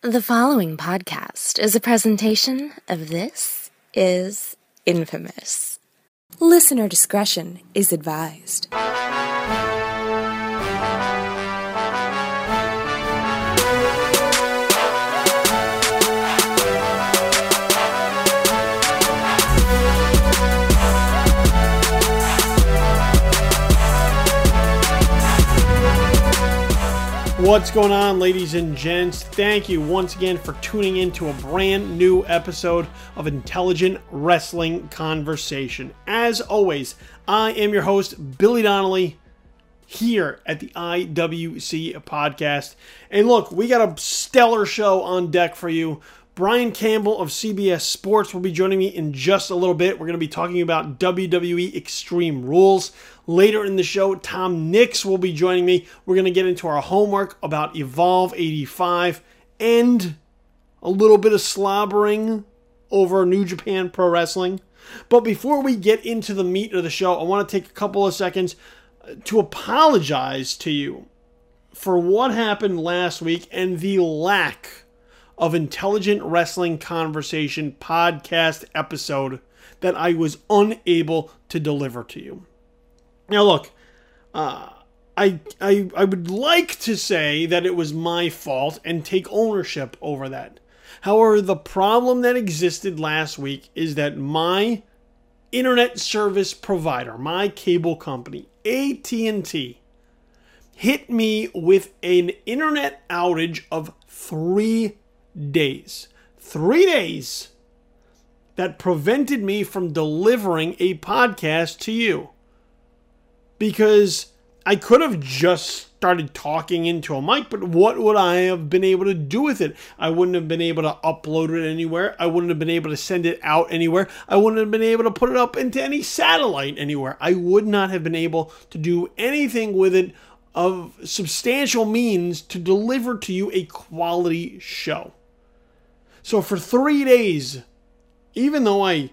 The following podcast is a presentation of This Is Infamous. Listener discretion is advised. What's going on, ladies and gents? Thank you once again for tuning in to a brand new episode of Intelligent Wrestling Conversation. As always, I am your host, Billy Donnelly, here at the IWC podcast. And look, we got a stellar show on deck for you. Brian Campbell of CBS Sports will be joining me in just a little bit. We're going to be talking about WWE Extreme Rules. Later in the show, Tom Nix will be joining me. We're going to get into our homework about Evolve 85 and a little bit of slobbering over New Japan Pro Wrestling. But before we get into the meat of the show, I want to take a couple of seconds to apologize to you for what happened last week and the lack of Intelligent Wrestling Conversation podcast episode that I was unable to deliver to you. Now look, I would like to say that it was my fault and take ownership over that. However, the problem that existed last week is that my internet service provider, my cable company, AT&T, hit me with an internet outage of 3 days. 3 days that prevented me from delivering a podcast to you. Because I could have just started talking into a mic, but what would I have been able to do with it? I wouldn't have been able to upload it anywhere. I wouldn't have been able to send it out anywhere. I wouldn't have been able to put it up into any satellite anywhere. I would not have been able to do anything with it of substantial means to deliver to you a quality show. So for 3 days, even though I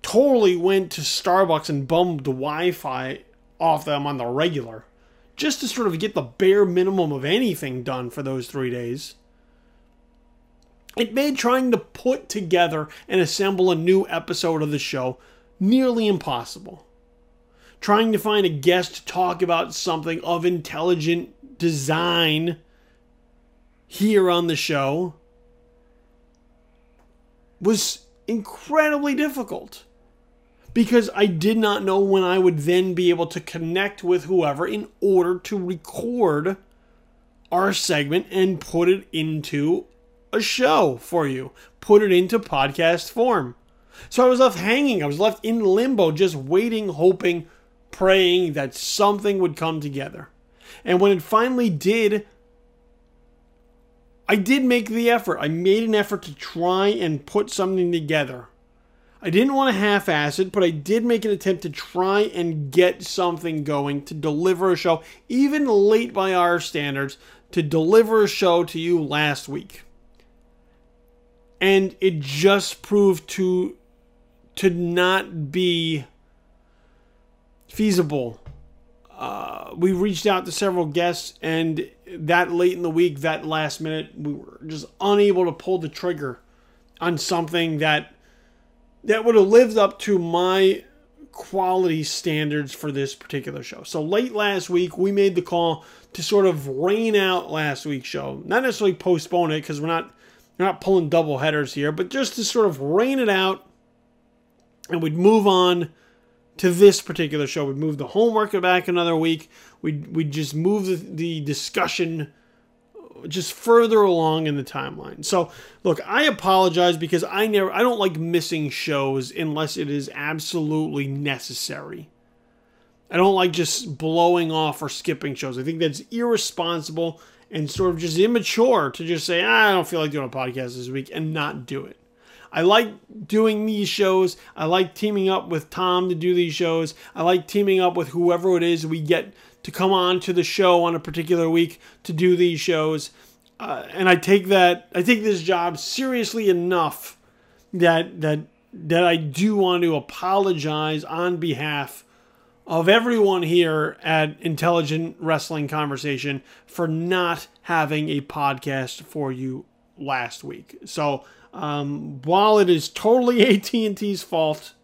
totally went to Starbucks and bummed the Wi-Fi off them on the regular, just to sort of get the bare minimum of anything done for those 3 days, it made trying to put together and assemble a new episode of the show nearly impossible. Trying to find a guest to talk about something of intelligent design here on the show was incredibly difficult, because I did not know when I would then be able to connect with whoever in order to record our segment and put it into a show for you, put it into podcast form. So I was left hanging. I was left in limbo, just waiting, hoping, praying that something would come together. And when it finally did, I did make the effort. I made an effort to try and put something together. I didn't want to half-ass it, but I did make an attempt to try and get something going, to deliver a show, even late by our standards, to deliver a show to you last week. And it just proved to not be feasible. We reached out to several guests, and that late in the week, that last minute, we were just unable to pull the trigger on something that would have lived up to my quality standards for this particular show. So late last week, we made the call to sort of rain out last week's show. Not necessarily postpone it, because we're not pulling double headers here, but just to sort of rain it out, and we'd move on to this particular show. We'd move the homework back another week. We'd just move the discussion just further along in the timeline. So, look, I apologize, because I don't like missing shows unless it is absolutely necessary. I don't like just blowing off or skipping shows. I think that's irresponsible and sort of just immature to just say, I don't feel like doing a podcast this week, and not do it. I like doing these shows. I like teaming up with Tom to do these shows. I like teaming up with whoever it is we get to come on to the show on a particular week to do these shows. And I take this job seriously enough that I do want to apologize on behalf of everyone here at Intelligent Wrestling Conversation for not having a podcast for you last week. So while it is totally AT&T's fault,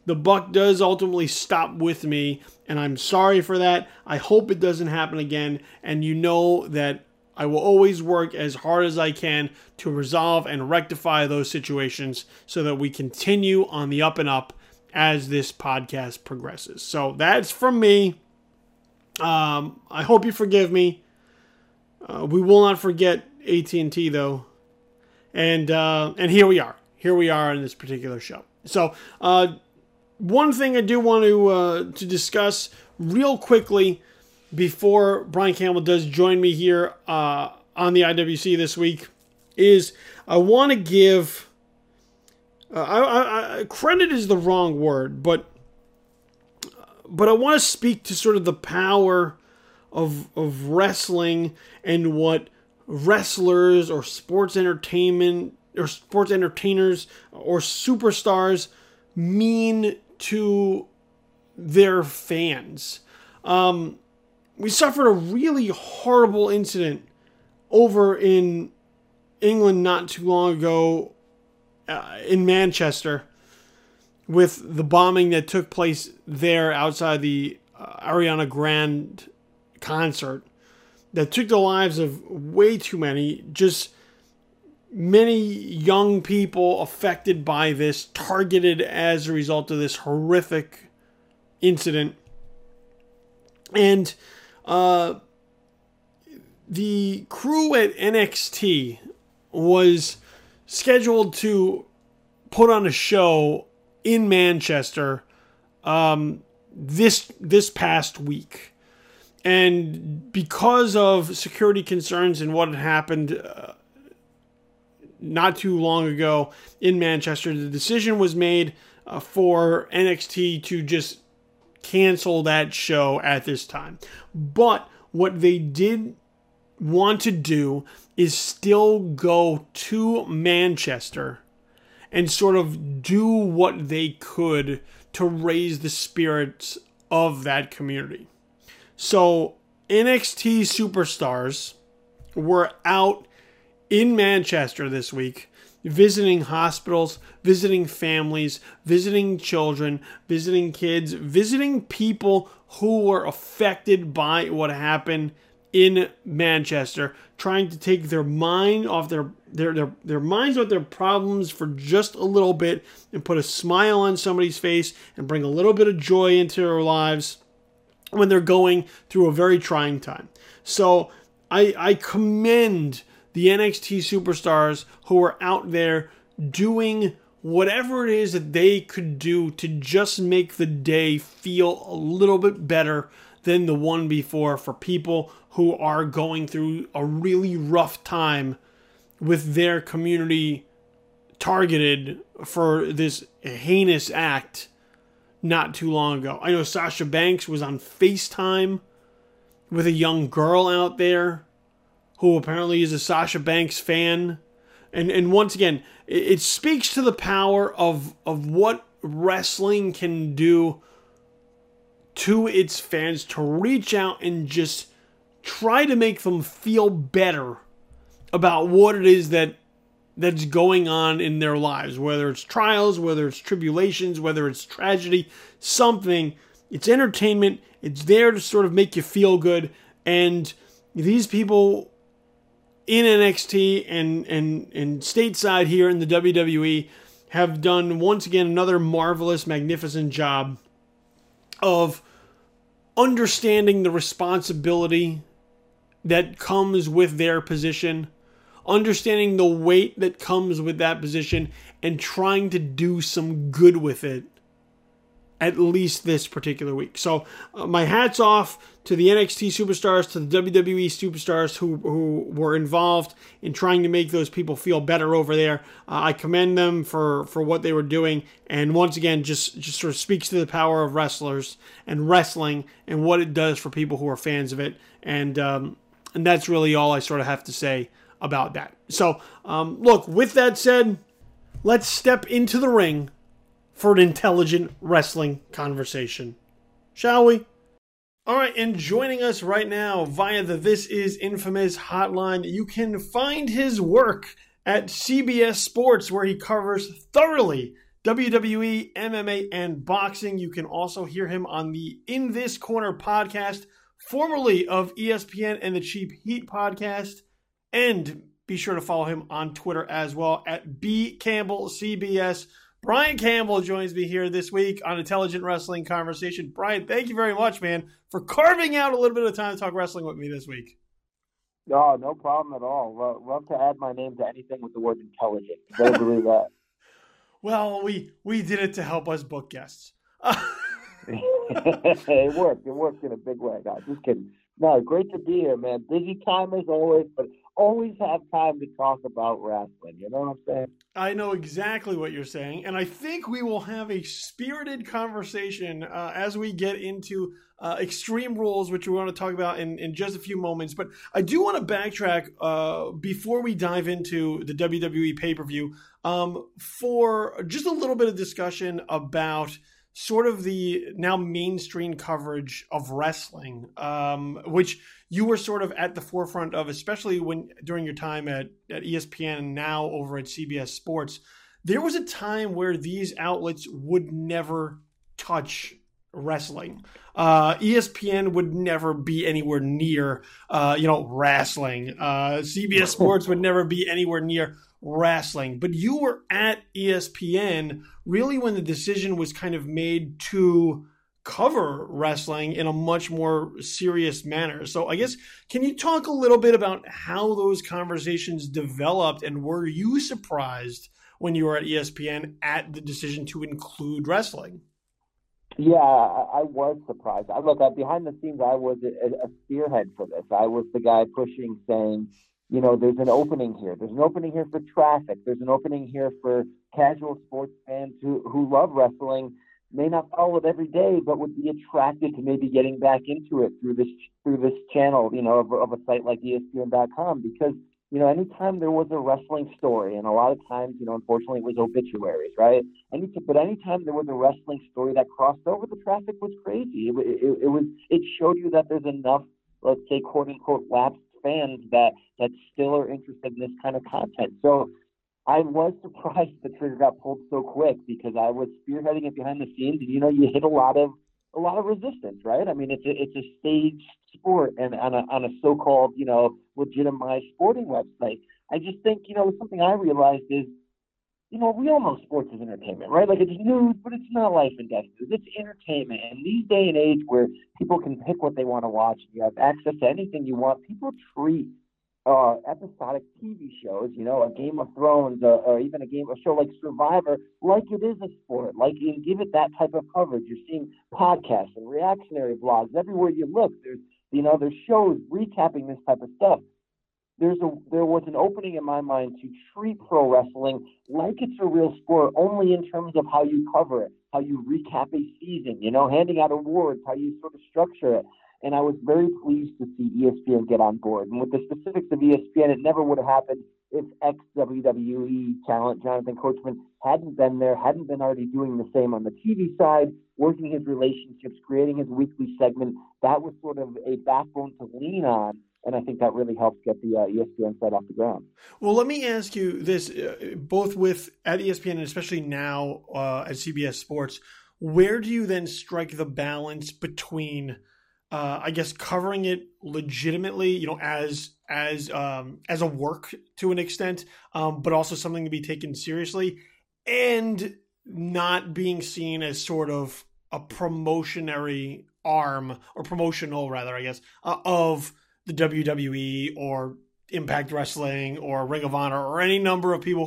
the buck does ultimately stop with me, and I'm sorry for that. I hope it doesn't happen again, and you know that I will always work as hard as I can to resolve and rectify those situations so that we continue on the up and up as this podcast progresses. So that's from me. I hope you forgive me. We will not forget AT&T though. And here we are. Here we are in this particular show. So one thing I do want to discuss real quickly before Brian Campbell does join me here on the IWC this week is I want to give credit is the wrong word, but I want to speak to sort of the power of wrestling and what wrestlers or sports entertainment or sports entertainers or superstars mean to their fans. We suffered a really horrible incident over in England not too long ago in Manchester with the bombing that took place there outside the Ariana Grande concert that took the lives of way too many young people affected by this, targeted as a result of this horrific incident. And the crew at NXT was scheduled to put on a show in Manchester this past week. And because of security concerns and what had happened not too long ago in Manchester, the decision was made for NXT to just cancel that show at this time. But what they did want to do is still go to Manchester and sort of do what they could to raise the spirits of that community. So NXT superstars were out in Manchester this week, visiting hospitals, visiting families, visiting children, visiting kids, visiting people who were affected by what happened in Manchester, trying to take their mind off their minds off their problems for just a little bit and put a smile on somebody's face and bring a little bit of joy into their lives when they're going through a very trying time. So I commend the NXT superstars who are out there doing whatever it is that they could do to just make the day feel a little bit better than the one before for people who are going through a really rough time with their community targeted for this heinous act not too long ago. I know Sasha Banks was on FaceTime with a young girl out there who apparently is a Sasha Banks fan. And once again, it speaks to the power of what wrestling can do to its fans, to reach out and just try to make them feel better about what it is that's going on in their lives, whether it's trials, whether it's tribulations, whether it's tragedy, something. It's entertainment. It's there to sort of make you feel good. And these people in NXT and stateside here in the WWE have done, once again, another marvelous, magnificent job of understanding the responsibility that comes with their position, understanding the weight that comes with that position, and trying to do some good with it, at least this particular week. So my hat's off to the NXT superstars, to the WWE superstars who were involved in trying to make those people feel better over there. I commend them for what they were doing. And once again, just sort of speaks to the power of wrestlers and wrestling and what it does for people who are fans of it. And that's really all I sort of have to say about that. So, look, with that said, let's step into the ring for an intelligent wrestling conversation. shall we? All right, and joining us right now via the This Is Infamous hotline, you can find his work at CBS Sports, where he covers thoroughly WWE, MMA, and boxing. You can also hear him on the In This Corner podcast, formerly of ESPN and the Cheap Heat podcast. And be sure to follow him on Twitter as well at BCampbellCBS. Brian Campbell joins me here this week on Intelligent Wrestling Conversation. Brian, thank you very much, man, for carving out a little bit of time to talk wrestling with me this week. Oh, no problem at all. Love to add my name to anything with the word intelligent. You better believe that. Well, we did it to help us book guests. It worked. It worked in a big way, guys. Just kidding. No, great to be here, man. Busy time as always, but always have time to talk about wrestling. You know what I'm saying? I know exactly what you're saying, and I think we will have a spirited conversation as we get into Extreme Rules, which we want to talk about in just a few moments. But I do want to backtrack before we dive into the WWE pay-per-view for just a little bit of discussion about sort of the now mainstream coverage of wrestling, which you were sort of at the forefront of, especially during your time at ESPN and now over at CBS Sports. There was a time where these outlets would never touch wrestling. ESPN would never be anywhere near, wrestling. CBS Sports would never be anywhere near wrestling. But you were at ESPN really when the decision was kind of made to cover wrestling in a much more serious manner. So I guess, can you talk a little bit about how those conversations developed, and were you surprised when you were at ESPN at the decision to include wrestling? Yeah, I was surprised. Behind the scenes, I was a spearhead for this. I was the guy pushing, saying, there's an opening here. There's an opening here for traffic. There's an opening here for casual sports fans who love wrestling, may not follow it every day, but would be attracted to maybe getting back into it through this channel, of a site like ESPN.com. Because, anytime there was a wrestling story, and a lot of times, unfortunately it was obituaries, right? But anytime there was a wrestling story that crossed over, the traffic was crazy. It showed you that there's enough, let's say, quote unquote, lapsed fans that still are interested in this kind of content. So I was surprised the trigger got pulled so quick, because I was spearheading it behind the scenes, and you hit a lot of resistance, right? I mean, it's a staged sport, and on a so-called legitimized sporting website. I just think something I realized is we all know sports is entertainment, right? Like, it's news, but it's not life and death news. It's entertainment, and these day and age where people can pick what they want to watch, you have access to anything you want. People treat episodic TV shows, a Game of Thrones, or even a show like Survivor, like it is a sport. Like, you give it that type of coverage. You're seeing podcasts and reactionary blogs everywhere you look. There's shows recapping this type of stuff. There was an opening in my mind to treat pro wrestling like it's a real sport, only in terms of how you cover it, how you recap a season, handing out awards, how you sort of structure it. And I was very pleased to see ESPN get on board. And with the specifics of ESPN, it never would have happened if ex-WWE talent Jonathan Coachman hadn't been there, hadn't been already doing the same on the TV side, working his relationships, creating his weekly segment. That was sort of a backbone to lean on. And I think that really helps get the ESPN side off the ground. Well, let me ask you this, both at ESPN and especially now at CBS Sports, where do you then strike the balance between covering it legitimately, as a work to an extent, but also something to be taken seriously, and not being seen as sort of a promotional rather, of the WWE or Impact Wrestling or Ring of Honor or any number of people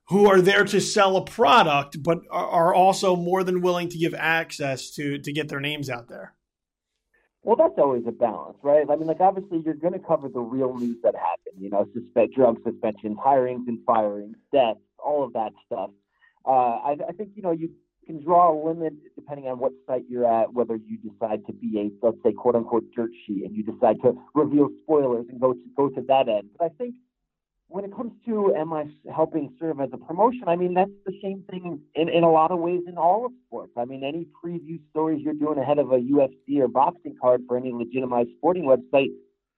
who are there to sell a product, but are also more than willing to give access to get their names out there? Well, that's always a balance, right? I mean, obviously you're going to cover the real news that happened, drug suspensions, hirings and firings, deaths, all of that stuff. I think, you can draw a limit depending on what site you're at, whether you decide to be a, let's say, quote unquote dirt sheet, and you decide to reveal spoilers and go to that end. But I think when it comes to am I helping serve as a promotion, I mean, that's the same thing in a lot of ways in all of sports. I mean, any preview stories you're doing ahead of a UFC or boxing card for any legitimized sporting website,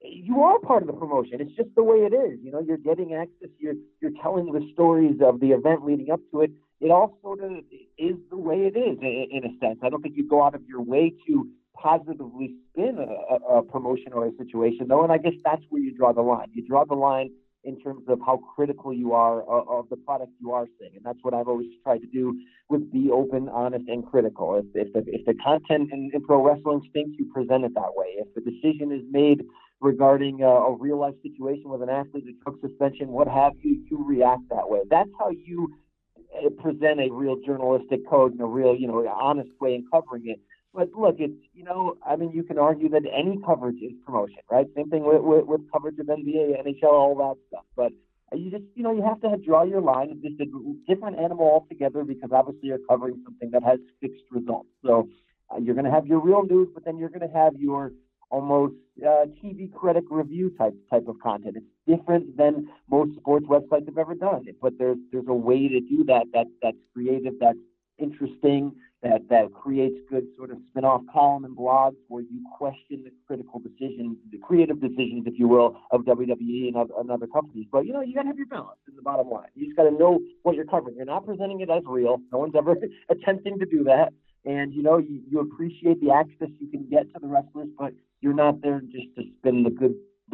you are part of the promotion. It's just the way it is. You know, you're getting access. You're telling the stories of the event leading up to it. It all sort of is the way it is in a sense. I don't think you go out of your way to positively spin a promotion or a situation, though, and I guess that's where you draw the line. You draw the line in terms of how critical you are of the product you are seeing, and that's what I've always tried to do with be open, honest, and critical. If the content in pro wrestling stinks, you present it that way. If the decision is made regarding a real-life situation with an athlete that took suspension, what have you, you react that way. That's how you present a real journalistic code and a real, honest way in covering it. But look, it's, you can argue that any coverage is promotion, right? Same thing with coverage of NBA, NHL, all that stuff. But you just, you have to draw your line. It's just a different animal altogether because obviously you're covering something that has fixed results. So you're going to have your real news, but then you're going to have your almost TV critic review type of content. It's different than most sports websites have ever done. But there's a way to do that's creative, that's interesting, that creates good sort of spin-off column and blogs where you question the critical decisions, the creative decisions, if you will, of WWE and other companies. But, you got to have your balance in the bottom line. You just got to know what you're covering. You're not presenting it as real. No one's ever attempting to do that. And, you appreciate the access you can get to the wrestlers, but you're not there just to spin the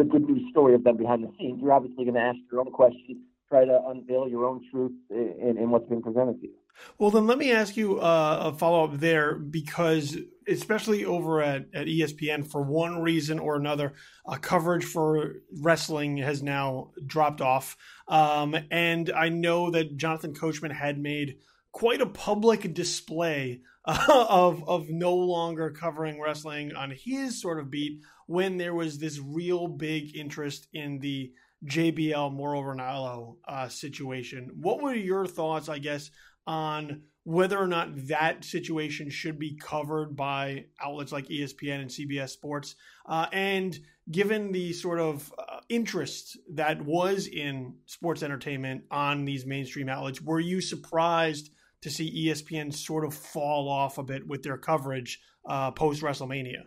good news story of them behind the scenes. You're obviously going to ask your own questions, try to unveil your own truth in what's being presented to you. Well, then let me ask you a follow-up there, because especially over at ESPN, for one reason or another, coverage for wrestling has now dropped off. And I know that Jonathan Coachman had made quite a public display of no longer covering wrestling on his sort of beat when there was this real big interest in the JBL Mauro Ranallo situation. What were your thoughts, I guess, on whether or not that situation should be covered by outlets like ESPN and CBS Sports? And given the sort of interest that was in sports entertainment on these mainstream outlets, were you surprised to see ESPN sort of fall off a bit with their coverage post-WrestleMania?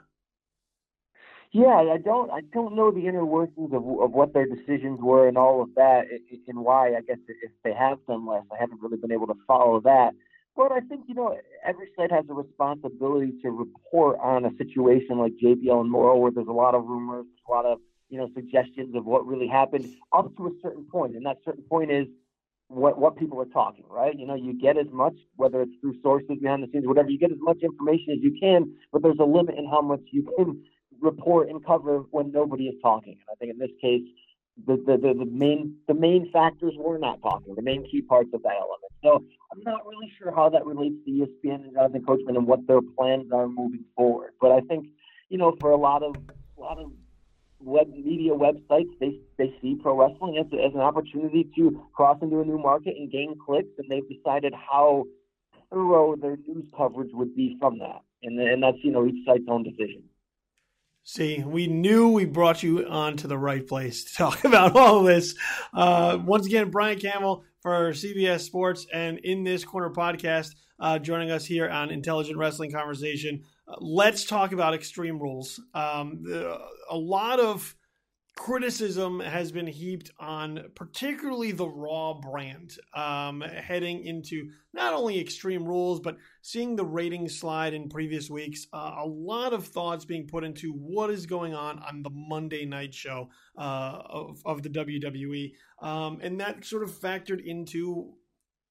Yeah, I don't know the inner workings of what their decisions were and all of that, and why. I guess if they have done less, I haven't really been able to follow that. But I think, every site has a responsibility to report on a situation like JBL and Mauro, where there's a lot of rumors, a lot of, suggestions of what really happened up to a certain point. And that certain point is what people are talking, right? You get as much, whether it's through sources behind the scenes, whatever, you get as much information as you can, but there's a limit in how much you can report and cover when nobody is talking. And I think in this case, the main factors were not talking, the main key parts of that element. So I'm not really sure how that relates to ESPN and Jonathan Coachman and what their plans are moving forward. But I think, for a lot of web media websites, they see pro wrestling as an opportunity to cross into a new market and gain clicks, and they've decided how thorough their news coverage would be from that. And that's, each site's own decision. See, we knew we brought you on to the right place to talk about all of this. Once again, Brian Campbell for CBS Sports and In This Corner podcast, joining us here on Intelligent Wrestling Conversation. Let's talk about Extreme Rules. A lot of criticism has been heaped on particularly the Raw brand heading into not only Extreme Rules, but seeing the ratings slide in previous weeks. A lot of thoughts being put into what is going on the Monday night show of the WWE. And that sort of factored into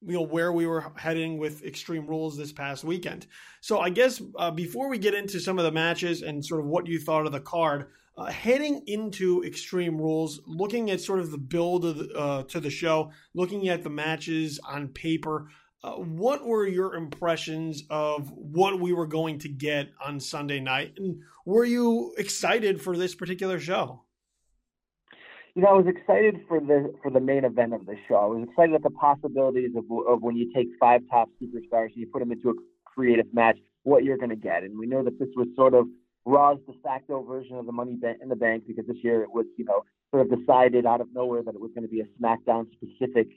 where we were heading with Extreme Rules this past weekend. So I guess before we get into some of the matches and sort of what you thought of the card, heading into Extreme Rules, looking at sort of the build of to the show, looking at the matches on paper, what were your impressions of what we were going to get on Sunday night? And were you excited for this particular show? I was excited for the main event of the show. I was excited at the possibilities of when you take 5 top superstars and you put them into a creative match, what you're going to get. And we know that this was sort of Raw's de facto version of the Money in the Bank, because this year it was, sort of decided out of nowhere that it was going to be a SmackDown specific,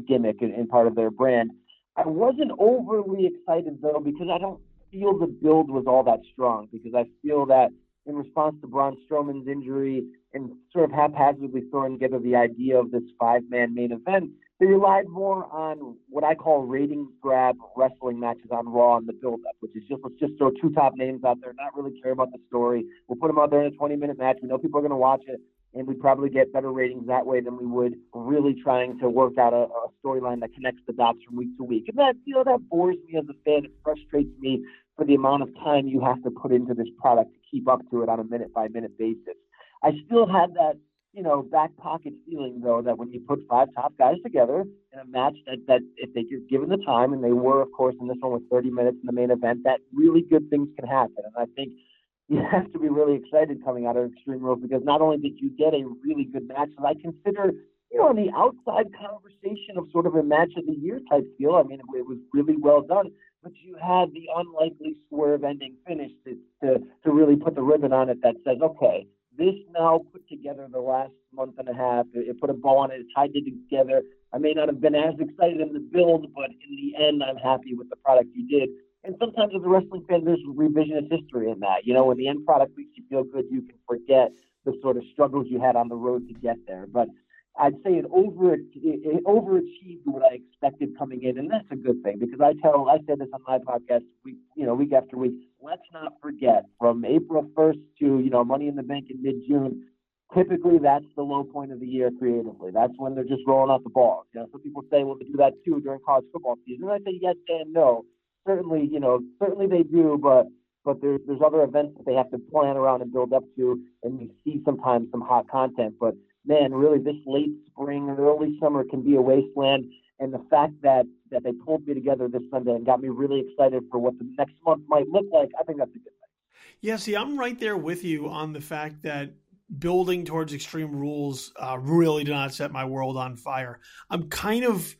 gimmick in part of their brand. I wasn't overly excited though, because I don't feel the build was all that strong, because I feel that in response to Braun Strowman's injury and sort of haphazardly throwing together the idea of this 5-man main event, they relied more on what I call ratings grab wrestling matches on Raw in the build-up, which is just, let's just throw 2 top names out there, not really care about the story. We'll put them out there in a 20-minute match. We know people are going to watch it, and we'd probably get better ratings that way than we would really trying to work out a storyline that connects the dots from week to week. And that, that bores me as a fan. It frustrates me for the amount of time you have to put into this product to keep up to it on a minute-by-minute basis. I still had that, back pocket feeling, though, that when you put 5 top guys together in a match that if they get given the time, and they were, of course, in this one with 30 minutes in the main event, that really good things can happen. And I think you have to be really excited coming out of Extreme Rules, because not only did you get a really good match that I consider, in the outside conversation of sort of a match of the year type feel, I mean, it was really well done, but you had the unlikely swerve ending finish to really put the ribbon on it that says, okay, this now put together the last month and a half. It put a bow on it. It tied it together. I may not have been as excited in the build, but in the end, I'm happy with the product you did. And sometimes as a wrestling fan, there's revisionist history in that. When the end product makes you feel good, you can forget the sort of struggles you had on the road to get there. But I'd say it overachieved what I expected coming in, and that's a good thing, because I said this on my podcast week after week. Let's not forget, from April 1st to Money in the Bank in mid-June, typically that's the low point of the year creatively. That's when they're just rolling out the balls. Some people say, well, they do that too during college football season. And I say yes and no. Certainly they do, but there's other events that they have to plan around and build up to, and you see sometimes some hot content. But man, really, this late spring, early summer can be a wasteland. And the fact that they pulled me together this Sunday and got me really excited for what the next month might look like, I think that's a good thing. Yeah, see, I'm right there with you on the fact that building towards Extreme Rules really did not set my world on fire. I'm kind of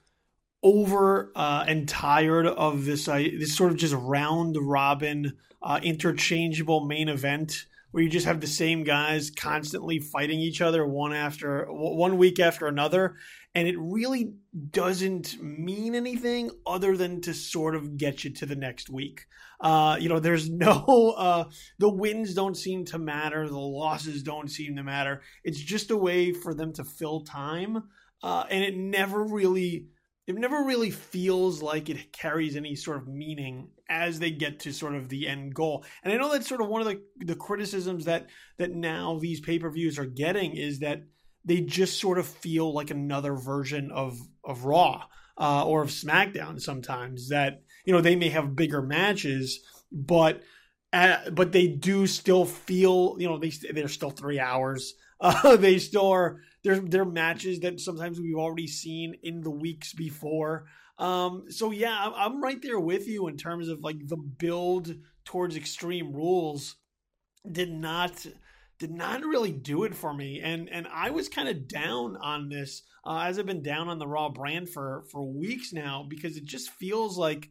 over and tired of this sort of just round robin interchangeable main event where you just have the same guys constantly fighting each other one week after another, and it really doesn't mean anything other than to sort of get you to the next week. There's no the wins don't seem to matter, the losses don't seem to matter. It's just a way for them to fill time, and it never really feels like it carries any sort of meaning as they get to sort of the end goal. And I know that's sort of one of the criticisms that now these pay-per-views are getting, is that they just sort of feel like another version of Raw or of SmackDown sometimes, that, they may have bigger matches, but they do still feel, they're still 3 hours. They still are. They're matches that sometimes we've already seen in the weeks before. So yeah, I'm right there with you in terms of like the build towards Extreme Rules did not really do it for me. And I was kind of down on this, as I've been down on the Raw brand for weeks now, because it just feels like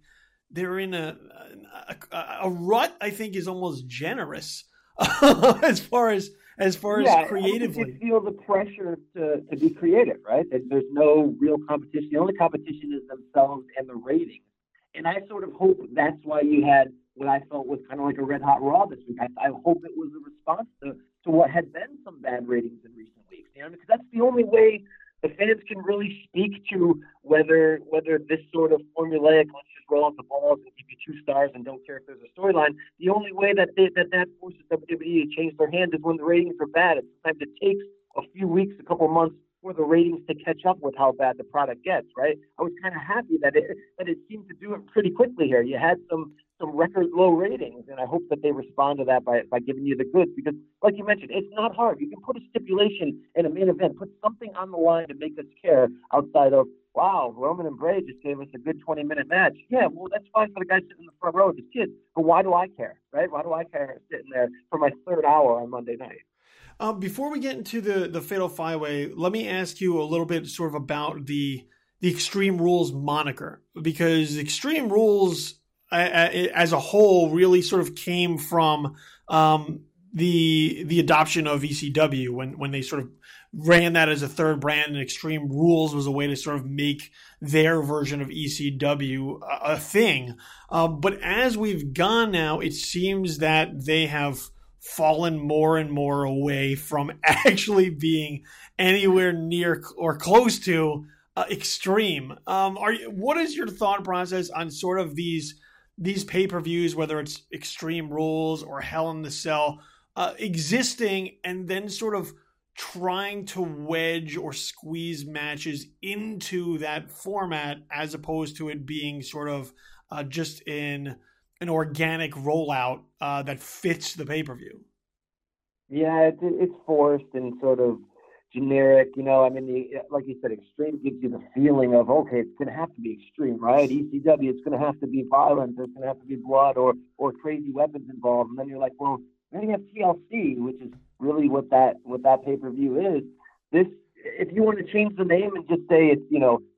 they're in a rut. I think is almost generous as far as creatively. You feel the pressure to be creative, right? There's no real competition. The only competition is themselves and the ratings. And I sort of hope that's why you had what I felt was kind of like a red hot Raw this week. I hope it was a response to what had been some bad ratings in recent weeks. Because that's the only way the fans can really speak to whether this sort of formulaic, let's just roll out the balls and give you 2 stars and don't care if there's a storyline. The only way that forces WWE to change their hand is when the ratings are bad. And sometimes it takes a few weeks, a couple of months for the ratings to catch up with how bad the product gets, right? I was kind of happy that it seemed to do it pretty quickly here. You had some record low ratings, and I hope that they respond to that by giving you the goods, because like you mentioned, it's not hard. You can put a stipulation in a main event, put something on the line to make us care outside of, wow, Roman and Bray just gave us a good 20-minute match. Yeah, well, that's fine for the guy sitting in the front row with his kids, but why do I care, right? Why do I care sitting there for my 3rd hour on Monday night? Before we get into the Fatal 5-Way, let me ask you a little bit sort of about the Extreme Rules moniker, because Extreme Rules as a whole really sort of came from the adoption of ECW when they sort of ran that as a third brand, and Extreme Rules was a way to sort of make their version of ECW a thing. But as we've gone now, it seems that they have fallen more and more away from actually being anywhere near or close to extreme. What is your thought process on sort of these pay-per-views, whether it's Extreme Rules or Hell in the Cell, existing and then sort of trying to wedge or squeeze matches into that format as opposed to it being sort of just in an organic rollout that fits the pay-per-view? Yeah, it's forced and sort of generic. I mean, like you said, extreme gives you the feeling of, okay, it's going to have to be extreme, right? ECW, it's going to have to be violence, it's going to have to be blood or crazy weapons involved. And then you're like, well, then you have TLC, which is really what that pay-per-view is. If you want to change the name and just say it's,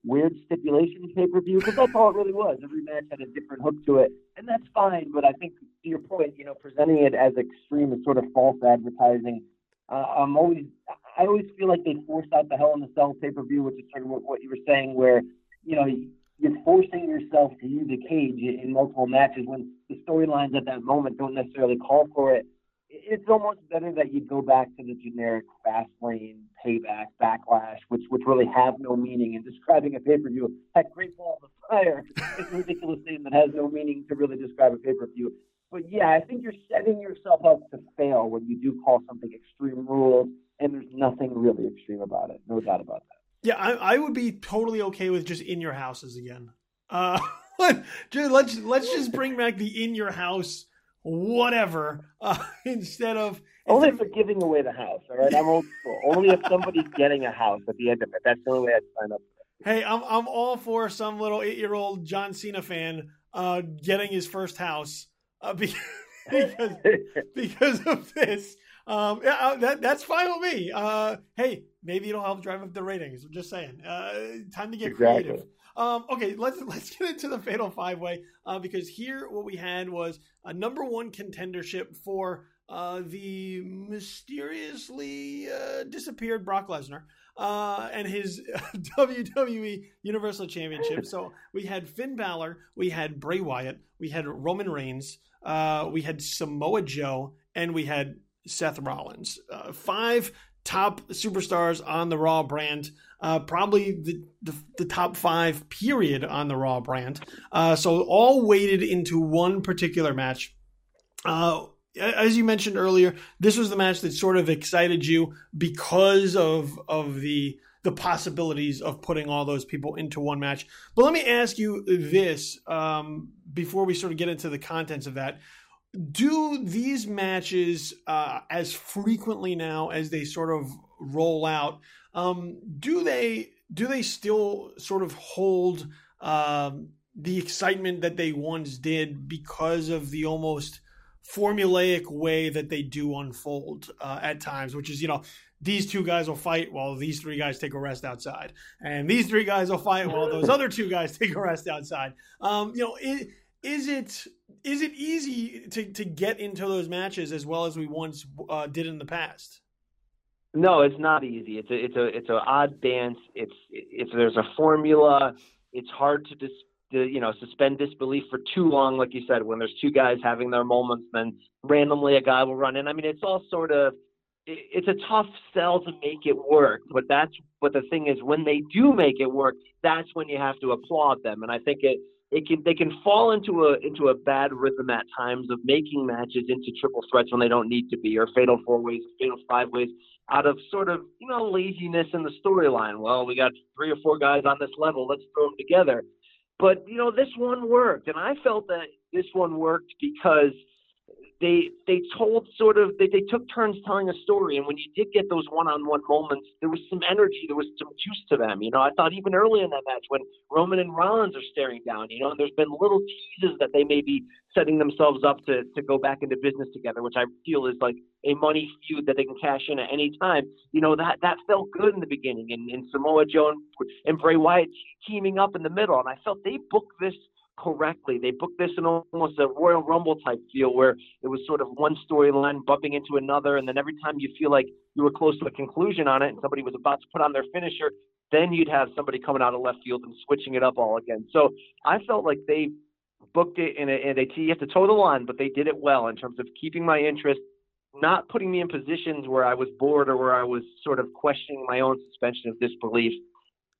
weird stipulation pay-per-view, because that's all it really was. Every match had a different hook to it, and that's fine. But I think, to your point, presenting it as extreme is sort of false advertising. I always feel like they forced out the Hell in the Cell pay-per-view, which is sort of what you were saying, where, you're forcing yourself to use a cage in multiple matches when the storylines at that moment don't necessarily call for it. It's almost better that you go back to the generic Fastlane, Payback, Backlash, which really have no meaning. And describing a pay-per-view, heck, Great Ball of Fire, it's a ridiculous name that has no meaning to really describe a pay-per-view. But yeah, I think you're setting yourself up to fail when you do call something Extreme Rules, and there's nothing really extreme about it. No doubt about that. Yeah, I would be totally okay with just in your houses again. Let's just bring back the in your house whatever instead of only if they're giving away the house. All right, I'm old school. Only if somebody's getting a house at the end of it. That's the only way I'd sign up for it. Hey, I'm all for some little 8-year-old John Cena fan getting his first house because of this. That's fine with me. Hey, maybe it'll help drive up the ratings. I'm just saying. Time to get creative. Okay, let's get into the Fatal 5-Way because here what we had was a number one contendership for the mysteriously disappeared Brock Lesnar and his WWE Universal Championship. So we had Finn Balor, we had Bray Wyatt, we had Roman Reigns, we had Samoa Joe, and we had Seth Rollins. 5 top superstars on the Raw brand. Probably the top 5 period on the Raw brand. So all weighted into one particular match. As you mentioned earlier, this was the match that sort of excited you because of the possibilities of putting all those people into one match. But let me ask you this before we sort of get into the contents of that. Do these matches, as frequently now as they sort of roll out, do they still sort of hold the excitement that they once did because of the almost formulaic way that they do unfold at times, which is, these 2 guys will fight while these 3 guys take a rest outside, and these 3 guys will fight while those other 2 guys take a rest outside. Is it easy to get into those matches as well as we once did in the past? No, it's not easy. It's an odd dance. It's there's a formula. It's hard to suspend disbelief for too long, like you said. When there's 2 guys having their moments, then randomly a guy will run in. I mean, it's all sort of. It's a tough sell to make it work, but the thing is, when they do make it work, that's when you have to applaud them. And I think they can fall into a bad rhythm at times of making matches into triple threats when they don't need to be, or fatal 4-ways, fatal 5-ways, out of sort of laziness in the storyline. Well, we got 3 or 4 guys on this level, let's throw them together. But this one worked, and I felt that this one worked because they took turns telling a story, and when you did get those one-on-one moments, there was some energy, there was some juice to them. I thought even early in that match when Roman and Rollins are staring down, and there's been little teases that they may be setting themselves up to go back into business together, which I feel is like a money feud that they can cash in at any time. That felt good in the beginning, and Samoa Joe and Bray Wyatt teaming up in the middle, and I felt they booked this correctly. They booked this in almost a Royal Rumble type feel where it was sort of one storyline bumping into another, and then every time you feel like you were close to a conclusion on it and somebody was about to put on their finisher, then you'd have somebody coming out of left field and switching it up all again. So I felt like they booked it you have to toe the line, but they did it well in terms of keeping my interest, not putting me in positions where I was bored or where I was sort of questioning my own suspension of disbelief.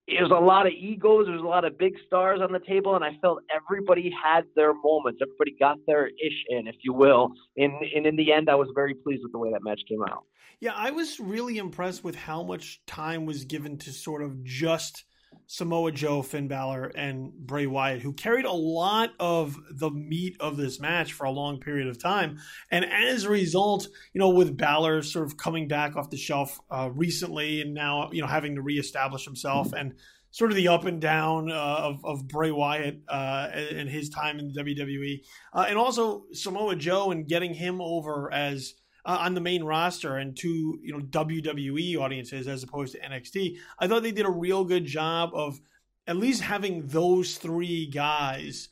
It was a lot of egos. There was a lot of big stars on the table, and I felt everybody had their moments. Everybody got their ish in, if you will. And in the end, I was very pleased with the way that match came out. Yeah, I was really impressed with how much time was given to sort of just Samoa Joe, Finn Balor, and Bray Wyatt, who carried a lot of the meat of this match for a long period of time. And as a result, with Balor sort of coming back off the shelf recently and now, having to reestablish himself, and sort of the up and down of Bray Wyatt and his time in the WWE, and also Samoa Joe and getting him over as on the main roster and to WWE audiences as opposed to NXT. I thought they did a real good job of at least having those three guys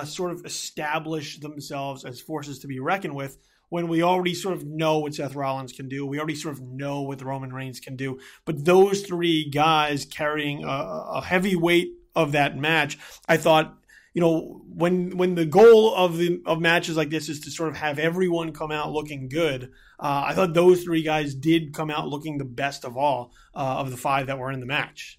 sort of establish themselves as forces to be reckoned with, when we already sort of know what Seth Rollins can do. We already sort of know what Roman Reigns can do. But those three guys carrying a heavy weight of that match, I thought, when the goal of matches like this is to sort of have everyone come out looking good, I thought those three guys did come out looking the best of all of the five that were in the match.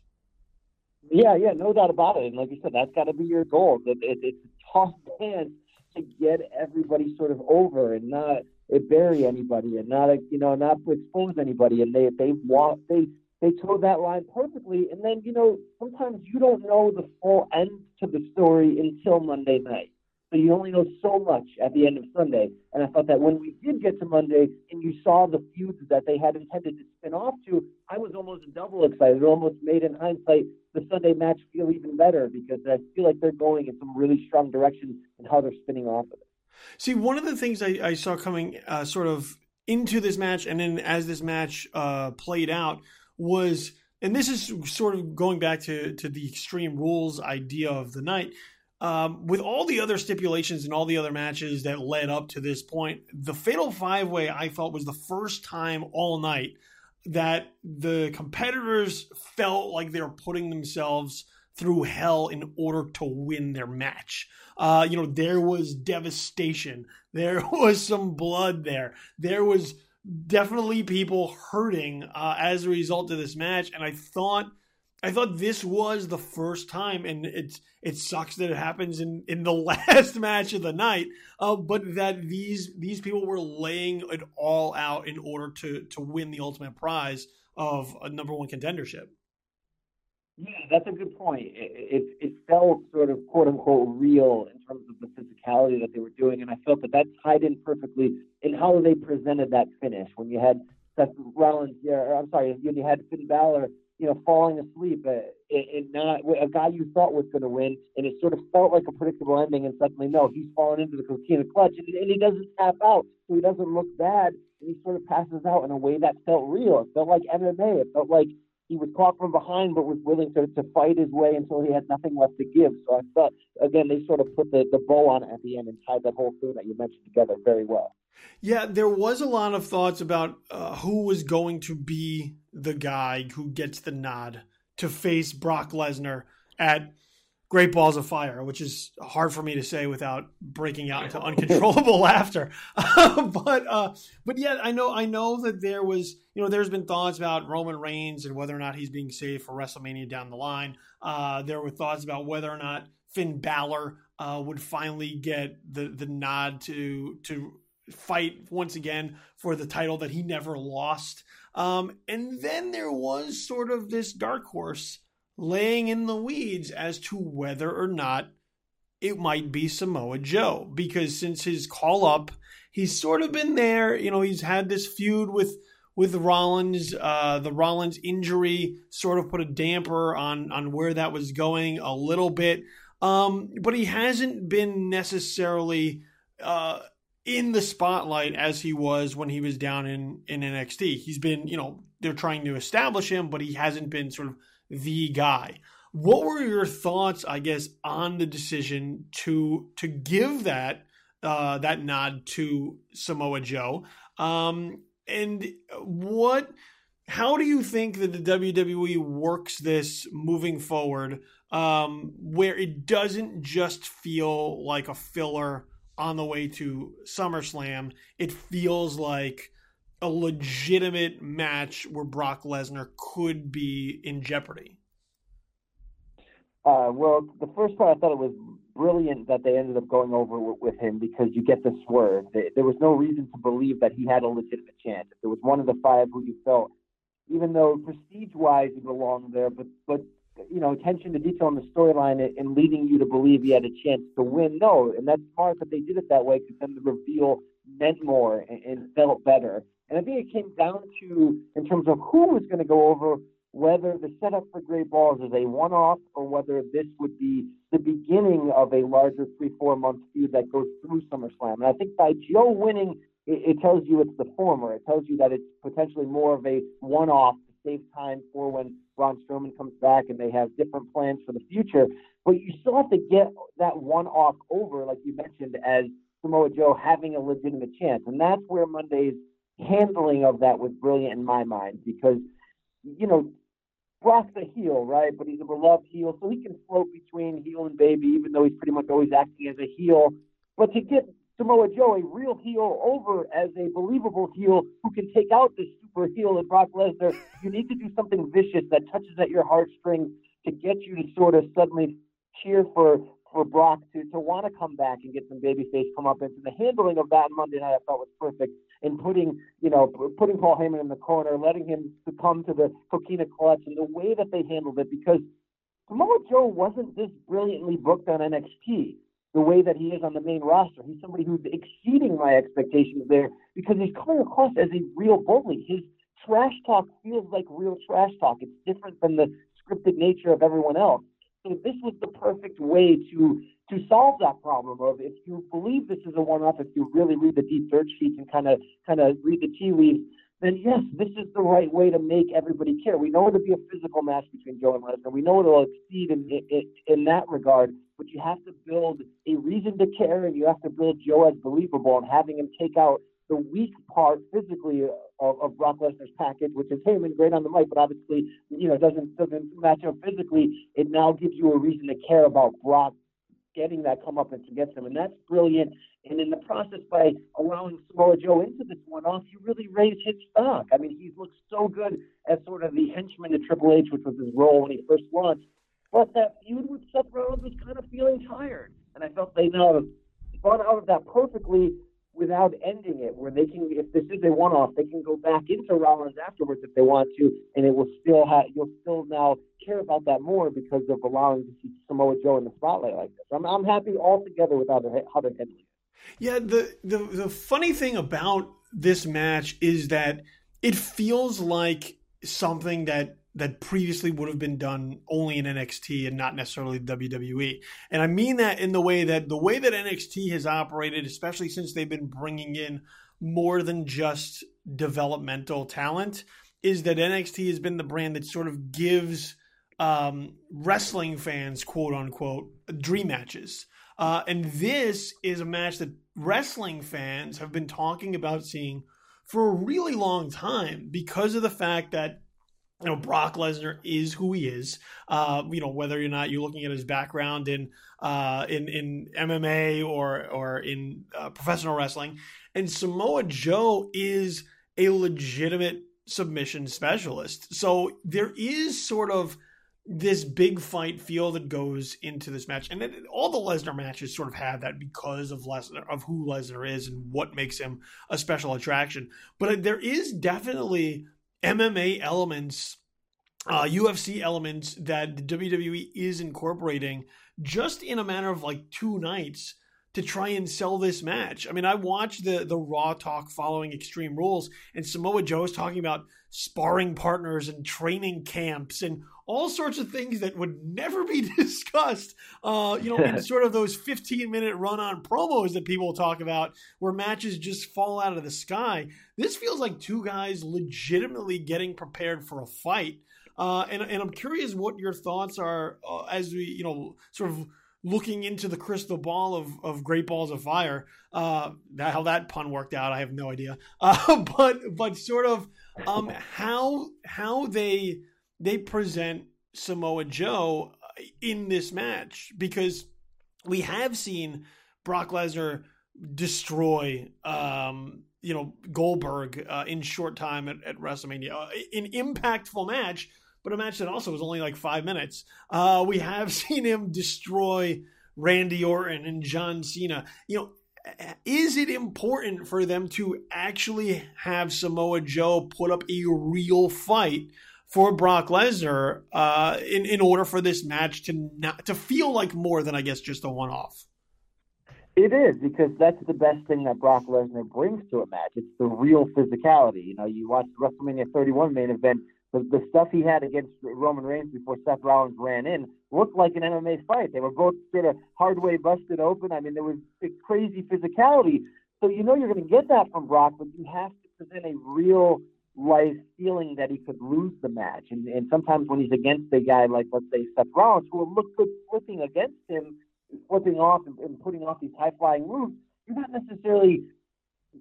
Yeah, no doubt about it. And like you said, that's got to be your goal. It's a tough dance to get everybody sort of over and not bury anybody and not expose anybody. And they towed that line perfectly. And then, sometimes you don't know the full end to the story until Monday night. So you only know so much at the end of Sunday. And I thought that when we did get to Monday and you saw the feuds that they had intended to spin off to, I was almost double excited. It almost made, in hindsight, the Sunday match feel even better, because I feel like they're going in some really strong direction in how they're spinning off of it. See, one of the things I saw coming sort of into this match, and then as this match played out, was, and this is sort of going back to the Extreme Rules idea of the night, with all the other stipulations and all the other matches that led up to this point, the Fatal 5-Way, I felt, was the first time all night that the competitors felt like they were putting themselves through hell in order to win their match. There was devastation. There was some blood there. There was definitely people hurting as a result of this match. And I thought this was the first time, and it sucks that it happens in the last match of the night, but that these people were laying it all out in order to win the ultimate prize of a number one contendership. Yeah, that's a good point. It felt sort of quote unquote real in terms of the physicality that they were doing, and I felt that tied in perfectly in how they presented that finish. When you had Seth Rollins, when you had Finn Balor, falling asleep, and not a guy you thought was going to win, and it sort of felt like a predictable ending, and suddenly no, he's fallen into the coquina clutch, and he doesn't tap out, so he doesn't look bad, and he sort of passes out in a way that felt real. It felt like MMA. It felt like he was caught from behind, but was willing to fight his way until he had nothing left to give. So I thought, again, they sort of put the bow on it at the end and tied that whole thing that you mentioned together very well. Yeah, there was a lot of thoughts about who was going to be the guy who gets the nod to face Brock Lesnar at Great Balls of Fire, which is hard for me to say without breaking out into uncontrollable laughter. But yeah, I know that there was, there's been thoughts about Roman Reigns and whether or not he's being saved for WrestleMania down the line. There were thoughts about whether or not Finn Balor would finally get the nod to fight once again for the title that he never lost. And then there was sort of this dark horse laying in the weeds as to whether or not it might be Samoa Joe, because since his call up, he's sort of been there. He's had this feud with Rollins. The Rollins injury sort of put a damper on where that was going a little bit. But he hasn't been necessarily in the spotlight as he was when he was down in NXT. He's been, they're trying to establish him, but he hasn't been sort of the guy. What were your thoughts, I guess, on the decision to give that that nod to Samoa Joe? And how do you think that the WWE works this moving forward, where it doesn't just feel like a filler on the way to SummerSlam? It feels like a legitimate match where Brock Lesnar could be in jeopardy. Well, the first part, I thought it was brilliant that they ended up going over with him, because you get the swerve. There was no reason to believe that he had a legitimate chance. If there was one of the five who you felt, even though prestige-wise he belonged there, but attention to detail in the storyline and leading you to believe he had a chance to win, no. And that's smart that they did it that way, because then the reveal meant more and felt better. And I think it came down to, in terms of who was going to go over, whether the setup for Great Balls is a one-off or whether this would be the beginning of a larger 3-4 month feud that goes through SummerSlam. And I think by Joe winning, it tells you it's the former. It tells you that it's potentially more of a one-off to save time for when Braun Strowman comes back and they have different plans for the future. But you still have to get that one-off over, like you mentioned, as Samoa Joe having a legitimate chance. And that's where Monday's handling of that was brilliant in my mind, because, Brock's a heel, right? But he's a beloved heel, so he can float between heel and baby, even though he's pretty much always acting as a heel. But to get Samoa Joe, a real heel, over as a believable heel who can take out this super heel in Brock Lesnar, you need to do something vicious that touches at your heartstrings to get you to sort of suddenly cheer for Brock to want to come back and get some babyface come up. And the handling of that on Monday night I thought was perfect. And putting Paul Heyman in the corner, letting him succumb to the coquina clutch, and the way that they handled it, because Samoa Joe wasn't this brilliantly booked on NXT the way that he is on the main roster. He's somebody who's exceeding my expectations there, because he's coming across as a real bully. His trash talk feels like real trash talk. It's different than the scripted nature of everyone else. So this was the perfect way to solve that problem of, if you believe this is a one-off, if you really read the deep dirt sheets and kind of read the tea leaves, then yes, this is the right way to make everybody care. We know it'll be a physical match between Joe and Lesnar. We know it'll exceed in that regard, but you have to build a reason to care, and you have to build Joe as believable, and having him take out the weak part physically of Brock Lesnar's package, which is Heyman, great on the mic, but obviously, doesn't match up physically. It now gives you a reason to care about Brock getting that comeuppance against him, and that's brilliant. And in the process, by allowing Samoa Joe into this one-off, you really raise his stock. I mean, he's looked so good as sort of the henchman to Triple H, which was his role when he first launched. But that feud with Seth Rollins was kind of feeling tired, and I felt they now have gone out of that perfectly without ending it, where they can, if this is a one-off, they can go back into Rollins afterwards if they want to, and it will still you'll still now care about that more because of allowing to see Samoa Joe in the spotlight like this. I'm happy altogether with how they're handling it. Yeah, the funny thing about this match is that it feels like something that previously would have been done only in NXT and not necessarily WWE. And I mean that in the way that NXT has operated, especially since they've been bringing in more than just developmental talent, is that NXT has been the brand that sort of gives wrestling fans, quote unquote, dream matches. And this is a match that wrestling fans have been talking about seeing for a really long time, because of the fact that Brock Lesnar is who he is. Whether or not you're looking at his background in MMA or in professional wrestling, and Samoa Joe is a legitimate submission specialist. So there is sort of this big fight feel that goes into this match, and all the Lesnar matches sort of have that because of who Lesnar is and what makes him a special attraction. But there is definitely MMA elements, UFC elements that the WWE is incorporating just in a matter of like 2 nights to try and sell this match. I mean, I watched the Raw talk following Extreme Rules, and Samoa Joe is talking about sparring partners and training camps and all sorts of things that would never be discussed, in sort of those 15-minute run-on promos that people talk about where matches just fall out of the sky. This feels like 2 guys legitimately getting prepared for a fight. And I'm curious what your thoughts are as we, sort of looking into the crystal ball of Great Balls of Fire. How that pun worked out, I have no idea. But sort of how they present Samoa Joe in this match, because we have seen Brock Lesnar destroy Goldberg in short time at WrestleMania. An impactful match, but a match that also was only like 5 minutes. We have seen him destroy Randy Orton and John Cena. Is it important for them to actually have Samoa Joe put up a real fight for Brock Lesnar in order for this match to feel like more than, I guess, just a one-off? It is, because that's the best thing that Brock Lesnar brings to a match. It's the real physicality. You watch the WrestleMania 31 main event, the stuff he had against Roman Reigns before Seth Rollins ran in looked like an MMA fight. They were both sort of hard way busted open. I mean, there was crazy physicality. So you're going to get that from Brock, but you have to present a real life feeling that he could lose the match. And sometimes when he's against a guy like, let's say, Seth Rollins, who will look good flipping against him, flipping off and putting off these high-flying moves, you're not necessarily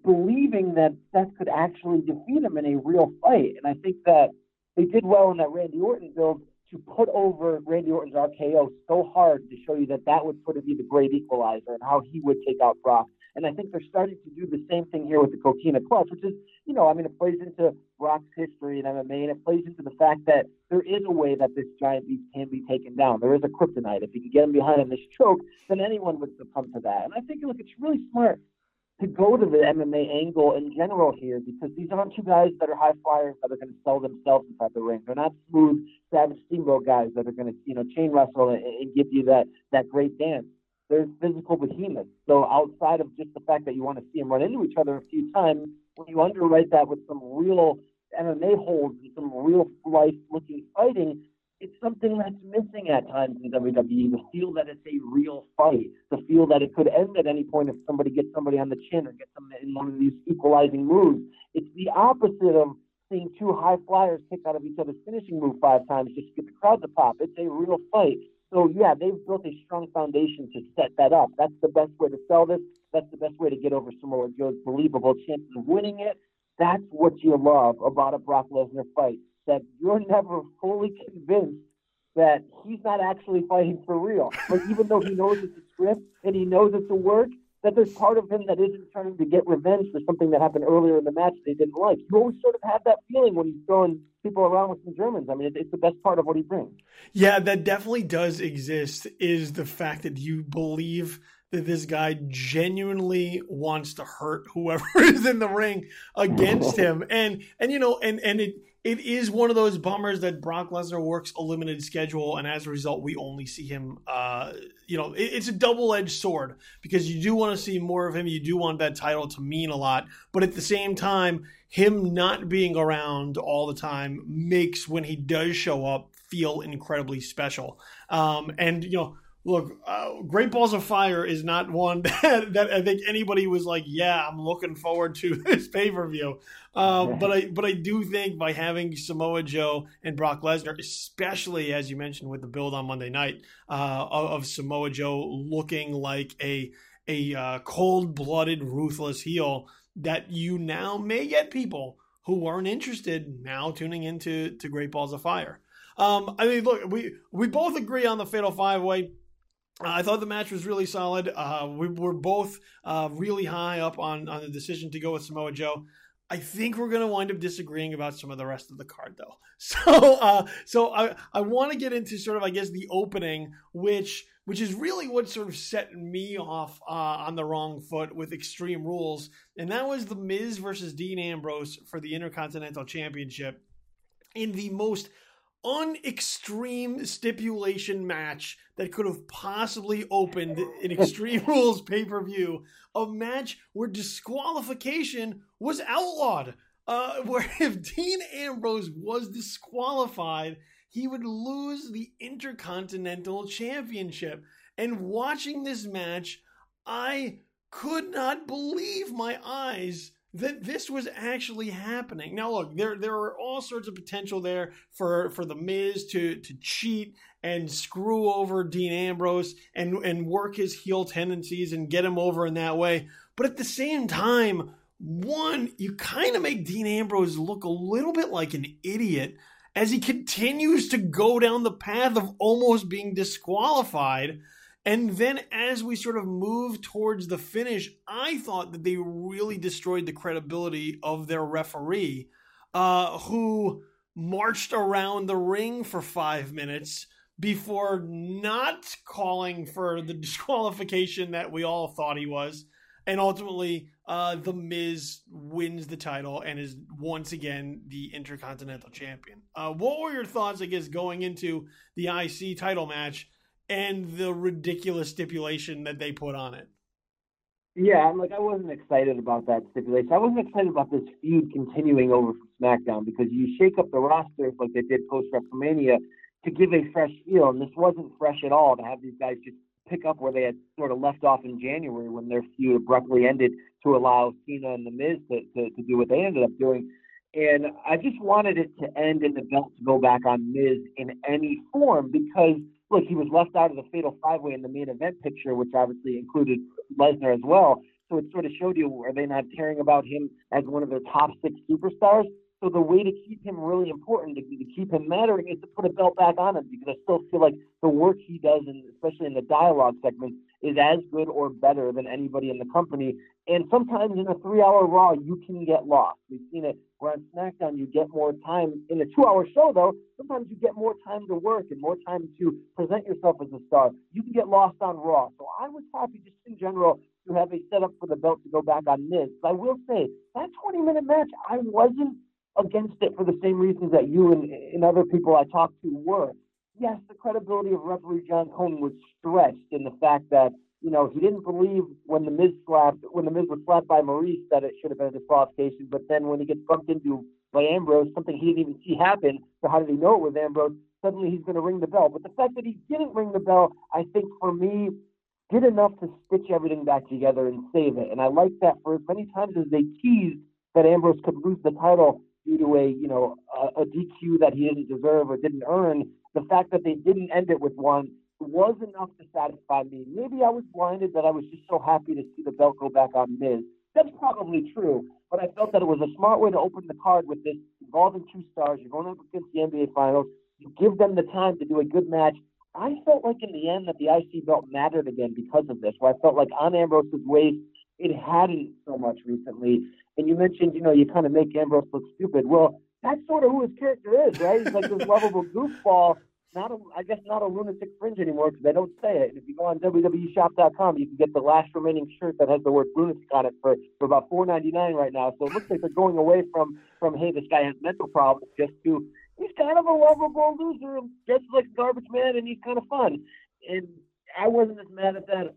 believing that Seth could actually defeat him in a real fight. And I think that they did well in that Randy Orton build to put over Randy Orton's RKO so hard to show you that would sort of be the great equalizer and how he would take out Brock. And I think they're starting to do the same thing here with the Coquina Clutch, which is, it plays into Brock's history in MMA, and it plays into the fact that there is a way that this giant beast can be taken down. There is a kryptonite. If you can get him behind in this choke, then anyone would succumb to that. And I think, it's really smart to go to the MMA angle in general here, because these aren't two guys that are high flyers that are going to sell themselves inside the ring. They're not smooth, savage steamboat guys that are going to, chain wrestle and give you that great dance. They're physical behemoths. So outside of just the fact that you want to see them run into each other a few times, when you underwrite that with some real MMA holds and some real life-looking fighting, it's something that's missing at times in WWE, to feel that it's a real fight, to feel that it could end at any point if somebody gets somebody on the chin or gets them in one of these equalizing moves. It's the opposite of seeing two high flyers kick out of each other's finishing move 5 times just to get the crowd to pop. It's a real fight. So, yeah, they've built a strong foundation to set that up. That's the best way to sell this. That's the best way to get over Samoa Joe's believable chances of winning it. That's what you love about a Brock Lesnar fight, that you're never fully convinced that he's not actually fighting for real. Like, even though he knows it's a script and he knows it's a work, that there's part of him that isn't trying to get revenge for something that happened earlier in the match they didn't like. You always sort of have that feeling when he's throwing people around with some Germans. I mean, it's the best part of what he brings. Yeah, that definitely does exist, is the fact that you believe that this guy genuinely wants to hurt whoever is in the ring against him. And it is one of those bummers that Brock Lesnar works a limited schedule, and as a result, we only see him, it's a double-edged sword, because you do want to see more of him. You do want that title to mean a lot. But at the same time, him not being around all the time makes, when he does show up, feel incredibly special. Look, Great Balls of Fire is not one that I think anybody was like, yeah, I'm looking forward to this pay-per-view. But I do think by having Samoa Joe and Brock Lesnar, especially as you mentioned with the build on Monday night of Samoa Joe looking like a cold-blooded, ruthless heel, that you now may get people who weren't interested now tuning into Great Balls of Fire. Look, we both agree on the Fatal 5-Way. I thought the match was really solid. We were both really high up on the decision to go with Samoa Joe. I think we're going to wind up disagreeing about some of the rest of the card, though. So I want to get into sort of, I guess, the opening, which is really what sort of set me off on the wrong foot with Extreme Rules, and that was The Miz versus Dean Ambrose for the Intercontinental Championship in the most unextreme stipulation match that could have possibly opened an Extreme Rules pay-per-view, a match where disqualification was outlawed, where if Dean Ambrose was disqualified, he would lose the Intercontinental Championship. And watching this match, I could not believe my eyes that this was actually happening. Now, look, there are all sorts of potential there for the Miz to cheat and screw over Dean Ambrose and work his heel tendencies and get him over in that way. But at the same time, one, you kind of make Dean Ambrose look a little bit like an idiot as he continues to go down the path of almost being disqualified. And then as we sort of move towards the finish, I thought that they really destroyed the credibility of their referee, who marched around the ring for 5 minutes before not calling for the disqualification that we all thought he was. And ultimately, The Miz wins the title and is once again the Intercontinental Champion. What were your thoughts, I guess, going into the IC title match and the ridiculous stipulation that they put on it? Yeah, I wasn't excited about that stipulation. I wasn't excited about this feud continuing over from SmackDown because you shake up the roster like they did post-WrestleMania to give a fresh feel, and this wasn't fresh at all to have these guys just pick up where they had sort of left off in January when their feud abruptly ended to allow Cena and The Miz to do what they ended up doing. And I just wanted it to end and the belt to go back on Miz in any form because, look, he was left out of the Fatal 5-Way in the main event picture, which obviously included Lesnar as well. So it sort of showed you, are they not caring about him as one of their top 6 superstars? So the way to keep him really important, to keep him mattering, is to put a belt back on him because I still feel like the work he does, especially in the dialogue segment, is as good or better than anybody in the company. And sometimes in a 3-hour Raw, you can get lost. We've seen it where on SmackDown, you get more time. In a 2-hour show, though, sometimes you get more time to work and more time to present yourself as a star. You can get lost on Raw. So I was happy just in general to have a setup for the belt to go back on Miz. But I will say, that 20-minute match, I wasn't against it for the same reasons that you and other people I talked to were. Yes, the credibility of referee John Cone was stretched in the fact that, he didn't believe when the Miz was slapped by Maurice that it should have been a disqualification, but then when he gets bumped into by Ambrose, something he didn't even see happen, so how did he know it was Ambrose? Suddenly he's going to ring the bell. But the fact that he didn't ring the bell, I think for me, did enough to stitch everything back together and save it. And I like that for as many times as they teased that Ambrose could lose the title due to a DQ that he didn't deserve or didn't earn, the fact that they didn't end it with one was enough to satisfy me. Maybe I was blinded that I was just so happy to see the belt go back on Miz. That's probably true, but I felt that it was a smart way to open the card with this involving 2 stars. You're going up against the NBA Finals. You give them the time to do a good match. I felt like in the end that the IC belt mattered again because of this, where I felt like on Ambrose's waist, it hadn't so much recently. And you mentioned, you kind of make Ambrose look stupid. Well, that's sort of who his character is, right? He's like this lovable goofball, not a lunatic fringe anymore because they don't say it. And if you go on WWEshop.com, you can get the last remaining shirt that has the word lunatic on it for about $4.99 right now. So it looks like they're going away from hey, this guy has mental problems, just to he's kind of a lovable loser, just like a garbage man, and he's kind of fun. And I wasn't as mad at that.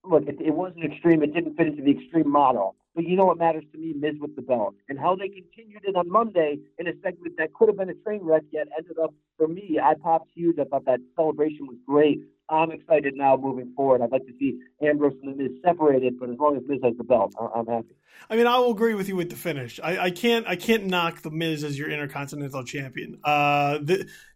Look, it wasn't extreme. It didn't fit into the extreme model. But you know what matters to me? Miz with the belt. And how they continued it on Monday in a segment that could have been a train wreck, yet ended up, for me, I popped huge. I thought that celebration was great. I'm excited now moving forward. I'd like to see Ambrose and the Miz separated, but as long as Miz has the belt, I'm happy. I mean, I will agree with you with the finish. I can't knock the Miz as your Intercontinental Champion.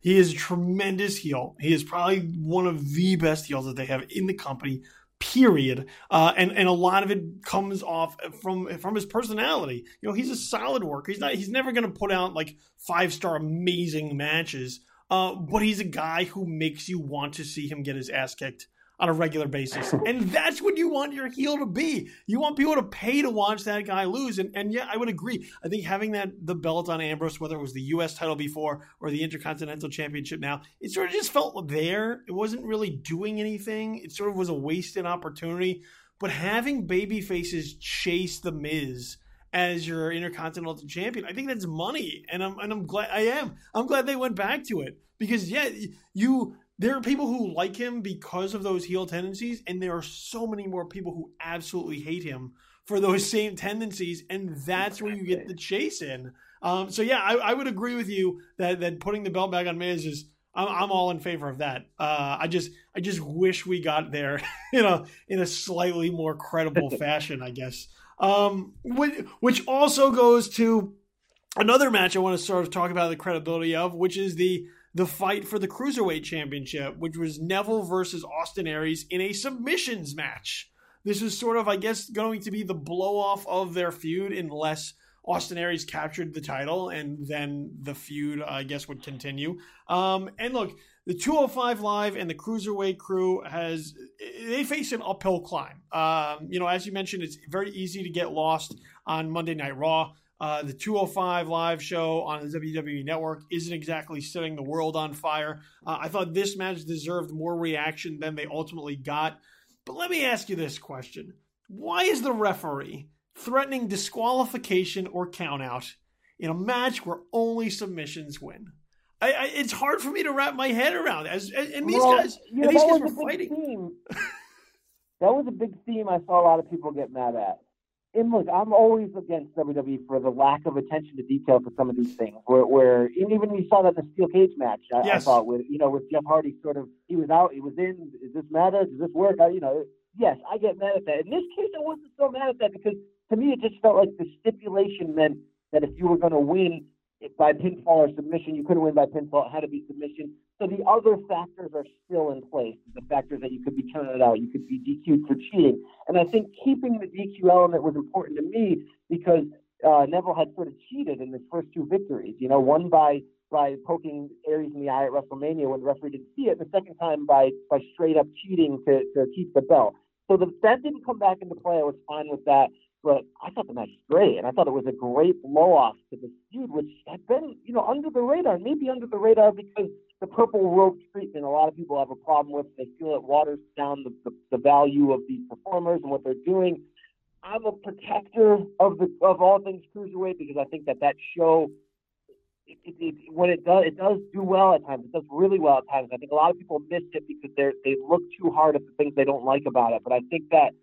He is a tremendous heel. He is probably one of the best heels that they have in the company, period. And a lot of it comes off from his personality. He's a solid worker. He's never going to put out like 5-star amazing matches. But he's a guy who makes you want to see him get his ass kicked on a regular basis. And that's what you want your heel to be. You want people to pay to watch that guy lose. And yeah, I would agree. I think having the belt on Ambrose, whether it was the U.S. title before or the Intercontinental Championship now, it sort of just felt there. It wasn't really doing anything. It sort of was a wasted opportunity. But having baby faces chase The Miz as your Intercontinental Champion, I think that's money. And I'm glad I'm glad they went back to it. Because there are people who like him because of those heel tendencies, and there are so many more people who absolutely hate him for those same tendencies, and that's where you get the chase in. So yeah, I would agree with you that putting the belt back on Miz is, I'm all in favor of that. I just wish we got there, in a slightly more credible fashion, I guess. Which also goes to another match I want to sort of talk about the credibility of, which is the fight for the Cruiserweight Championship, which was Neville versus Austin Aries in a submissions match. This was sort of, I guess, going to be the blow-off of their feud unless Austin Aries captured the title, and then the feud, I guess, would continue. And look, the 205 Live and the Cruiserweight crew they face an uphill climb. As you mentioned, it's very easy to get lost on Monday Night Raw. The 205 Live show on the WWE Network isn't exactly setting the world on fire. I thought this match deserved more reaction than they ultimately got. But let me ask you this question. Why is the referee threatening disqualification or countout in a match where only submissions win? It's hard for me to wrap my head around. These guys were fighting. That was a big theme I saw a lot of people get mad at. And look, I'm always against WWE for the lack of attention to detail for some of these things. Where even when you saw that in the steel cage match, I thought with Jeff Hardy, sort of, he was out, he was in. Does this matter? Does this work? Yes, I get mad at that. In this case, I wasn't so mad at that because to me, it just felt like the stipulation meant that if you were going to win by pinfall or submission, you couldn't win by pinfall. It had to be submission. So the other factors are still in place. The factors that you could be counted out, you could be DQ'd for cheating. And I think keeping the DQ element was important to me because Neville had sort of cheated in his first two victories. One by poking Aries in the eye at WrestleMania when the referee didn't see it, and the second time by straight up cheating to keep the belt. So that didn't come back into play. I was fine with that. But I thought the match was great, and I thought it was a great blow-off to the feud, which had been, under the radar, maybe under the radar because the purple rope treatment, a lot of people have a problem with. They feel it waters down the value of these performers and what they're doing. I'm a protector of all things Cruiserweight because I think that show, when it does do well at times. It does really well at times. I think a lot of people missed it because they look too hard at the things they don't like about it. But I think that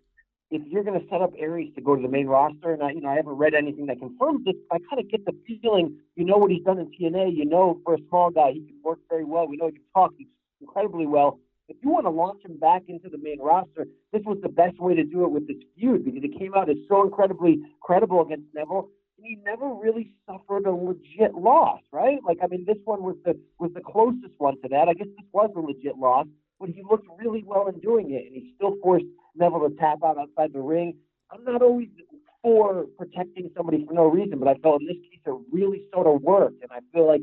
if you're going to set up Aries to go to the main roster, and I haven't read anything that confirms this, I kind of get the feeling, what he's done in TNA, for a small guy, he can work very well. We know he can talk incredibly well. If you want to launch him back into the main roster, this was the best way to do it with this feud because it came out as so incredibly credible against Neville. And he never really suffered a legit loss, right? This one was the closest one to that. I guess this was a legit loss, but he looked really well in doing it, and he still forced Neville to tap out outside the ring. I'm not always for protecting somebody for no reason, but I felt in this case it really sort of worked, and I feel like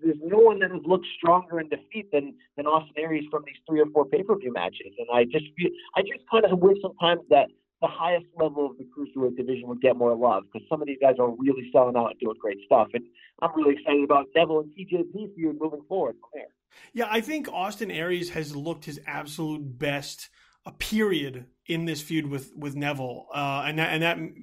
there's no one that has looked stronger in defeat than Austin Aries from these 3 or 4 pay-per-view matches, and I just kind of wish sometimes that the highest level of the Cruiserweight division would get more love because some of these guys are really selling out and doing great stuff, and I'm really excited about Neville and TJP feud moving forward from there. Yeah, I think Austin Aries has looked his absolute best, period, in this feud with Neville, and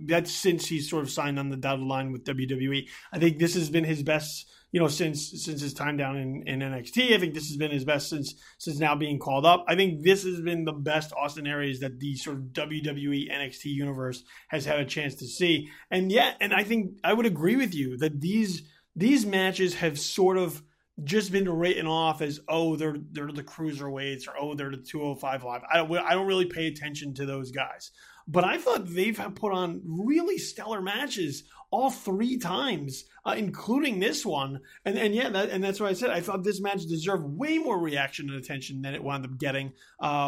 that's since he's sort of signed on the dotted line with WWE. I think this has been his best, since his time down in NXT. I think this has been his best since now being called up. I think this has been the best Austin Aries that the sort of WWE NXT universe has had a chance to see. And I think I would agree with you that these matches have sort of just been written off as, they're the Cruiserweights, or they're the 205 Live. I don't really pay attention to those guys. But I thought they've put on really stellar matches all 3 times, including this one. And that's why I said I thought this match deserved way more reaction and attention than it wound up getting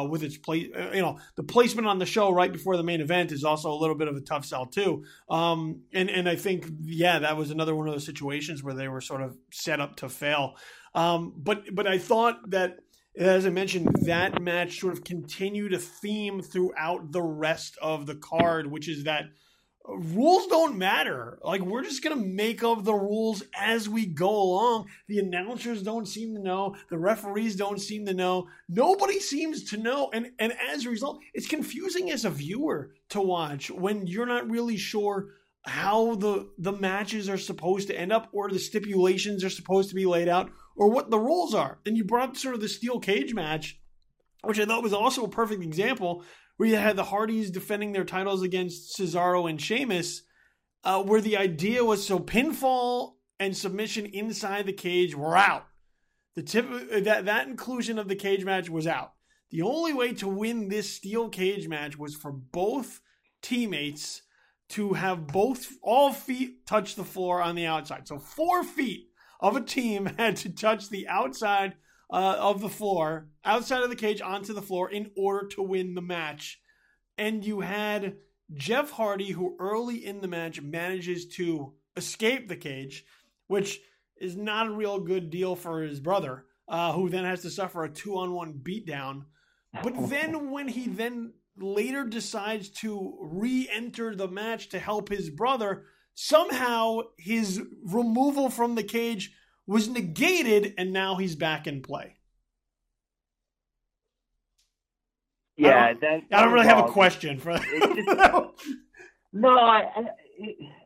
with its place. The placement on the show right before the main event is also a little bit of a tough sell too. And I think, that was another one of those situations where they were sort of set up to fail. But I thought that, as I mentioned, that match sort of continued a theme throughout the rest of the card, which is that rules don't matter. We're just going to make up the rules as we go along. The announcers don't seem to know. The referees don't seem to know. Nobody seems to know. And as a result, it's confusing as a viewer to watch when you're not really sure how the matches are supposed to end up, or the stipulations are supposed to be laid out, or what the rules are. And you brought up sort of the steel cage match, which I thought was also a perfect example, where you had the Hardys defending their titles against Cesaro and Sheamus, where the idea was so pinfall and submission inside the cage were out. That inclusion of the cage match was out. The only way to win this steel cage match was for both teammates to have all feet touch the floor on the outside. So 4 feet of a team had to touch the outside of the floor, outside of the cage onto the floor in order to win the match. And you had Jeff Hardy, who early in the match manages to escape the cage, which is not a real good deal for his brother, who then has to suffer a 2-on-1 beatdown. But then when he then later decides to re-enter the match to help his brother, somehow his removal from the cage was negated, and now he's back in play. Yeah, I don't really have a question for that.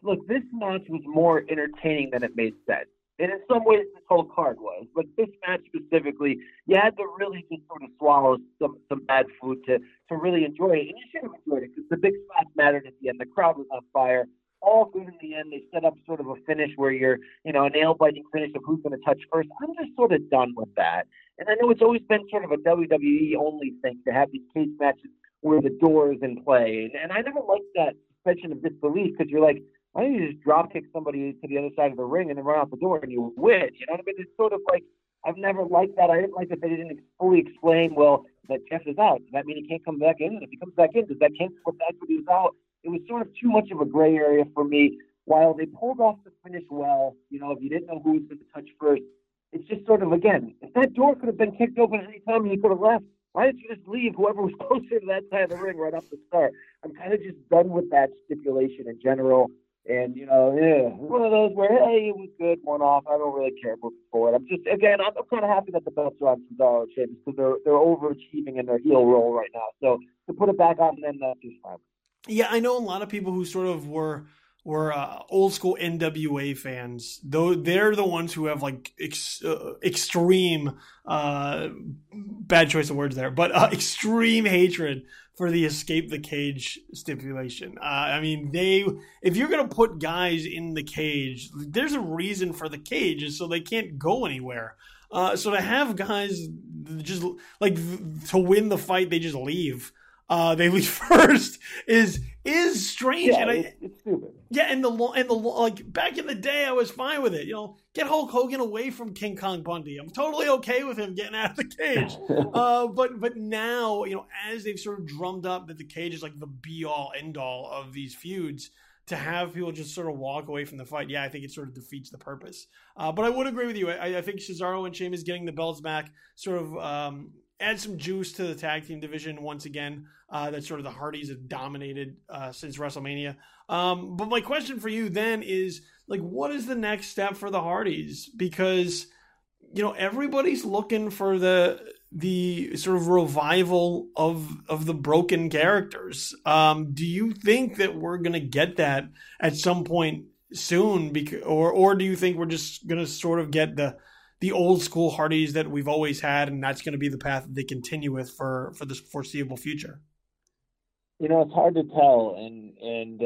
Look, this match was more entertaining than it made sense. And in some ways, this whole card was. But this match specifically, you had to really just sort of swallow some bad food to really enjoy it. And you should have enjoyed it because the big spots mattered at the end. The crowd was on fire. All good in the end. They set up sort of a finish where you're, a nail-biting finish of who's going to touch first. I'm just sort of done with that. And I know it's always been sort of a WWE-only thing to have these cage matches where the door is in play. And I never liked that suspension of disbelief because you're like, why don't you just drop kick somebody to the other side of the ring and then run out the door and you win? You know what I mean? It's sort of like, I've never liked that. I didn't like that they didn't fully explain, well, that Jeff is out. Does that mean he can't come back in? And if he comes back in, does that cancel the fact that he's out? It was sort of too much of a gray area for me. While they pulled off the finish well, if you didn't know who was going to touch first, it's just sort of, again, if that door could have been kicked open at any time and he could have left, why didn't you just leave whoever was closer to that side of the ring right off the start? I'm kind of just done with that stipulation in general. And, one of those where, hey, it was good, one off. I don't really care moving forward. I'm kind of happy that the belts are on Cesaro and Sheamus because they're overachieving in their heel role right now. So to put it back on them, that's just fine. Yeah, I know a lot of people who sort of were old school NWA fans. Though they're the ones who have like extreme bad choice of words there, but extreme hatred for the escape the cage stipulation. I mean, if you're gonna put guys in the cage, there's a reason for the cage, is so they can't go anywhere. So to have guys just like to win the fight, they just leave. They leave first is strange, yeah, and it's stupid. Yeah, and the like back in the day, I was fine with it. Get Hulk Hogan away from King Kong Bundy. I'm totally okay with him getting out of the cage. But now, as they've sort of drummed up that the cage is like the be all end all of these feuds, to have people just sort of walk away from the fight, yeah, I think it sort of defeats the purpose. But I would agree with you. I think Cesaro and Sheamus getting the belts back sort of add some juice to the tag team division once again. That sort of the Hardys have dominated since WrestleMania. But my question for you then is, like, what is the next step for the Hardys? Because, everybody's looking for the sort of revival of the broken characters. Do you think that we're going to get that at some point soon? Or do you think we're just going to sort of get the old school Hardys that we've always had, and that's going to be the path that they continue with for the foreseeable future? It's hard to tell, and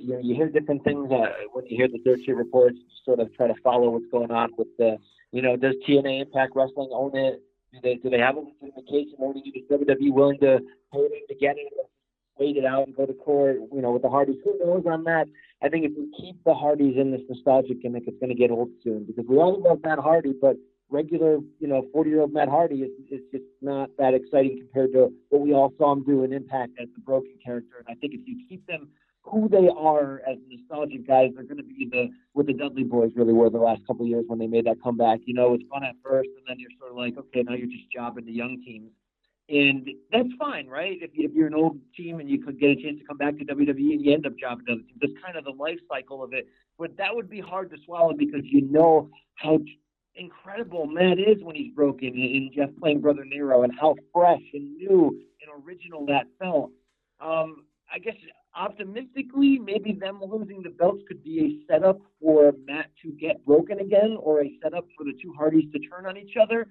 you hear different things when you hear the dirt sheet reports. You sort of try to follow what's going on with the, does TNA Impact Wrestling own it? Do they have a legitimation owning it? Is WWE willing to pay them to get it, wait it out and go to court? With the Hardys, who knows on that? I think if we keep the Hardys in this nostalgic gimmick, it's going to get old soon, because we all love Matt Hardy, but regular, 40-year-old Matt Hardy is just not that exciting compared to what we all saw him do in Impact as the broken character. And I think if you keep them who they are as nostalgic guys, they're going to be what the Dudley Boys really were the last couple of years when they made that comeback. It's fun at first, and then you're sort of like, okay, now you're just jobbing the young teams. And that's fine, right? If you're an old team and you could get a chance to come back to WWE and you end up jobbing other teams, that's kind of the life cycle of it. But that would be hard to swallow, because how incredible Matt is when he's broken, and Jeff playing Brother Nero, and how fresh and new and original that felt. I guess optimistically, maybe them losing the belts could be a setup for Matt to get broken again, or a setup for the two Hardys to turn on each other.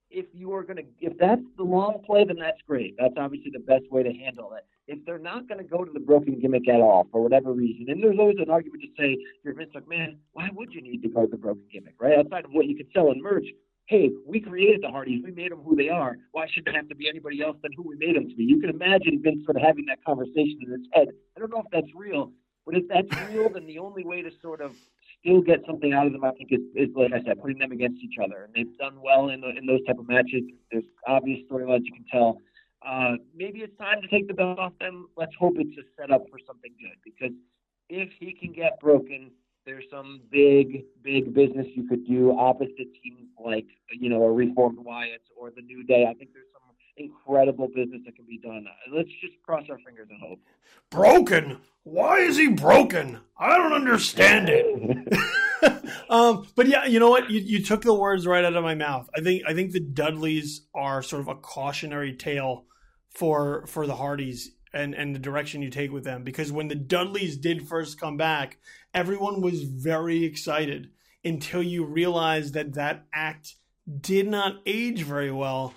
If that's the long play, then that's great. That's obviously the best way to handle it. If they're not going to go to the broken gimmick at all, for whatever reason, and there's always an argument to say, you're Vince McMahon, why would you need to go to the broken gimmick, right? Outside of what you could sell in merch, hey, we created the Hardys, we made them who they are. Why should it have to be anybody else than who we made them to be? You can imagine Vince sort of having that conversation in his head. I don't know if that's real, But if that's real, then the only way to sort of still get something out of them, I think, is like I said, putting them against each other. And they've done well in those type of matches. There's obvious storylines you can tell. Maybe it's time to take the belt off them. Let's hope it's a setup for something good. Because if he can get broken, there's some big business you could do opposite teams like, a reformed Wyatt or the New Day. I think there's some incredible business that can be done. Let's just cross our fingers and hope. Broken? Why is he broken? I don't understand it. But yeah, you know what? You took the words right out of my mouth. I think the Dudleys are sort of a cautionary tale for the Hardys and the direction you take with them. Because when the Dudleys did first come back, everyone was very excited until you realized that act did not age very well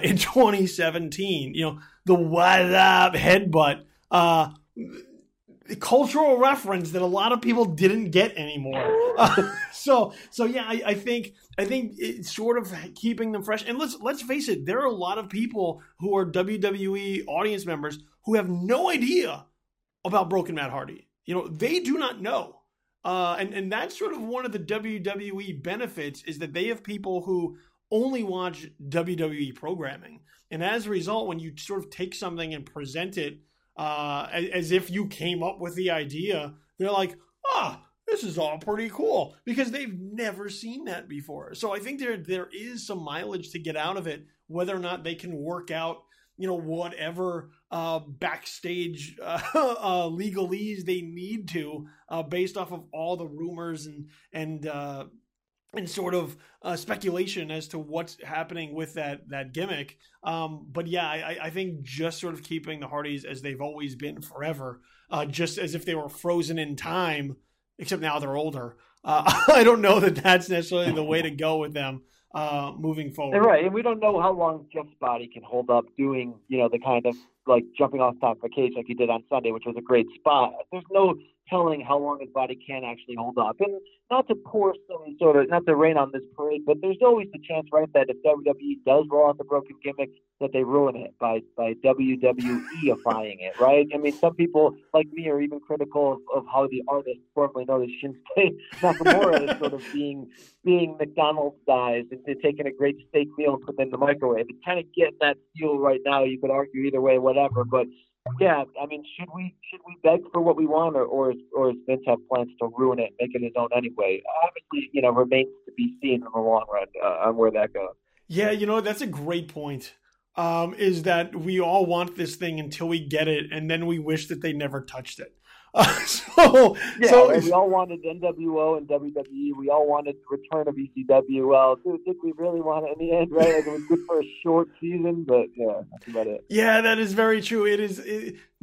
in 2017. The what up headbutt, cultural reference that a lot of people didn't get anymore. So yeah, I think it's sort of keeping them fresh. And let's face it, there are a lot of people who are WWE audience members who have no idea about Broken Matt Hardy. They do not know. And that's sort of one of the WWE benefits, is that they have people who only watch WWE programming. And as a result, when you sort of take something and present it as if you came up with the idea, they're like, this is all pretty cool, because they've never seen that before. So I think there is some mileage to get out of it, whether or not they can work out, whatever backstage legalese they need to, based off of all the rumors and sort of speculation as to what's happening with that gimmick. But yeah, I think just sort of keeping the Hardys as they've always been forever, just as if they were frozen in time, except now they're older. I don't know that that's necessarily the way to go with them moving forward. They're right, and we don't know how long Jeff's body can hold up doing, the kind of like jumping off top of a cage like he did on Sunday, which was a great spot. There's no telling how long his body can actually hold up. And not to pour some sort of, not to rain on this parade, but there's always the chance, right, that if WWE does roll out the broken gimmick, that they ruin it by WWE-ifying it, right? I mean, some people like me are even critical of how the artist, formerly known as Shinsuke Nakamura, is sort of being McDonald's guys and taking a great steak meal and putting it in the microwave. It's kind of getting that feel right now. You could argue either way, whatever, but yeah, I mean, should we beg for what we want, or does Vince have plans to ruin it, make it his own anyway? Obviously, remains to be seen in the long run on where that goes. Yeah, that's a great point. Is that we all want this thing until we get it, and then we wish that they never touched it. We all wanted NWO and WWE. We all wanted the return of ECW. Well, did we really want it in the end, right? Like, it was good for a short season, but yeah, that's about it. Yeah, that is very true.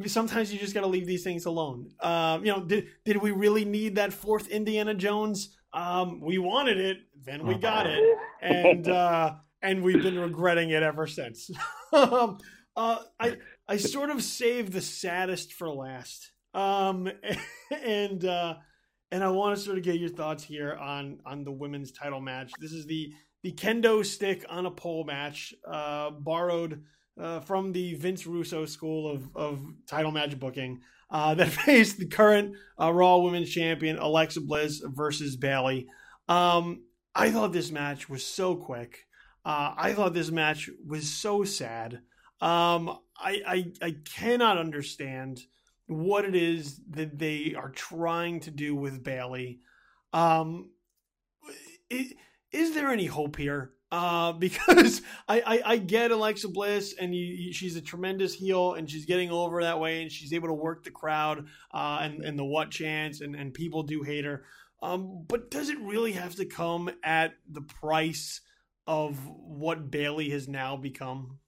Sometimes you just got to leave these things alone. Did we really need that fourth Indiana Jones? We wanted it, then we got it, and we've been regretting it ever since. I sort of saved the saddest for last. And I want to sort of get your thoughts here on the women's title match. This is the kendo stick on a pole match, borrowed from the Vince Russo school of title match booking, that faced the current Raw Women's Champion Alexa Bliss versus Bayley. I thought this match was so quick. I thought this match was so sad. I cannot understand what it is that they are trying to do with Bayley. Is there any hope here? Because I get Alexa Bliss, and she's a tremendous heel, and she's getting over that way, and she's able to work the crowd and the what chants, and people do hate her. But does it really have to come at the price of what Bayley has now become?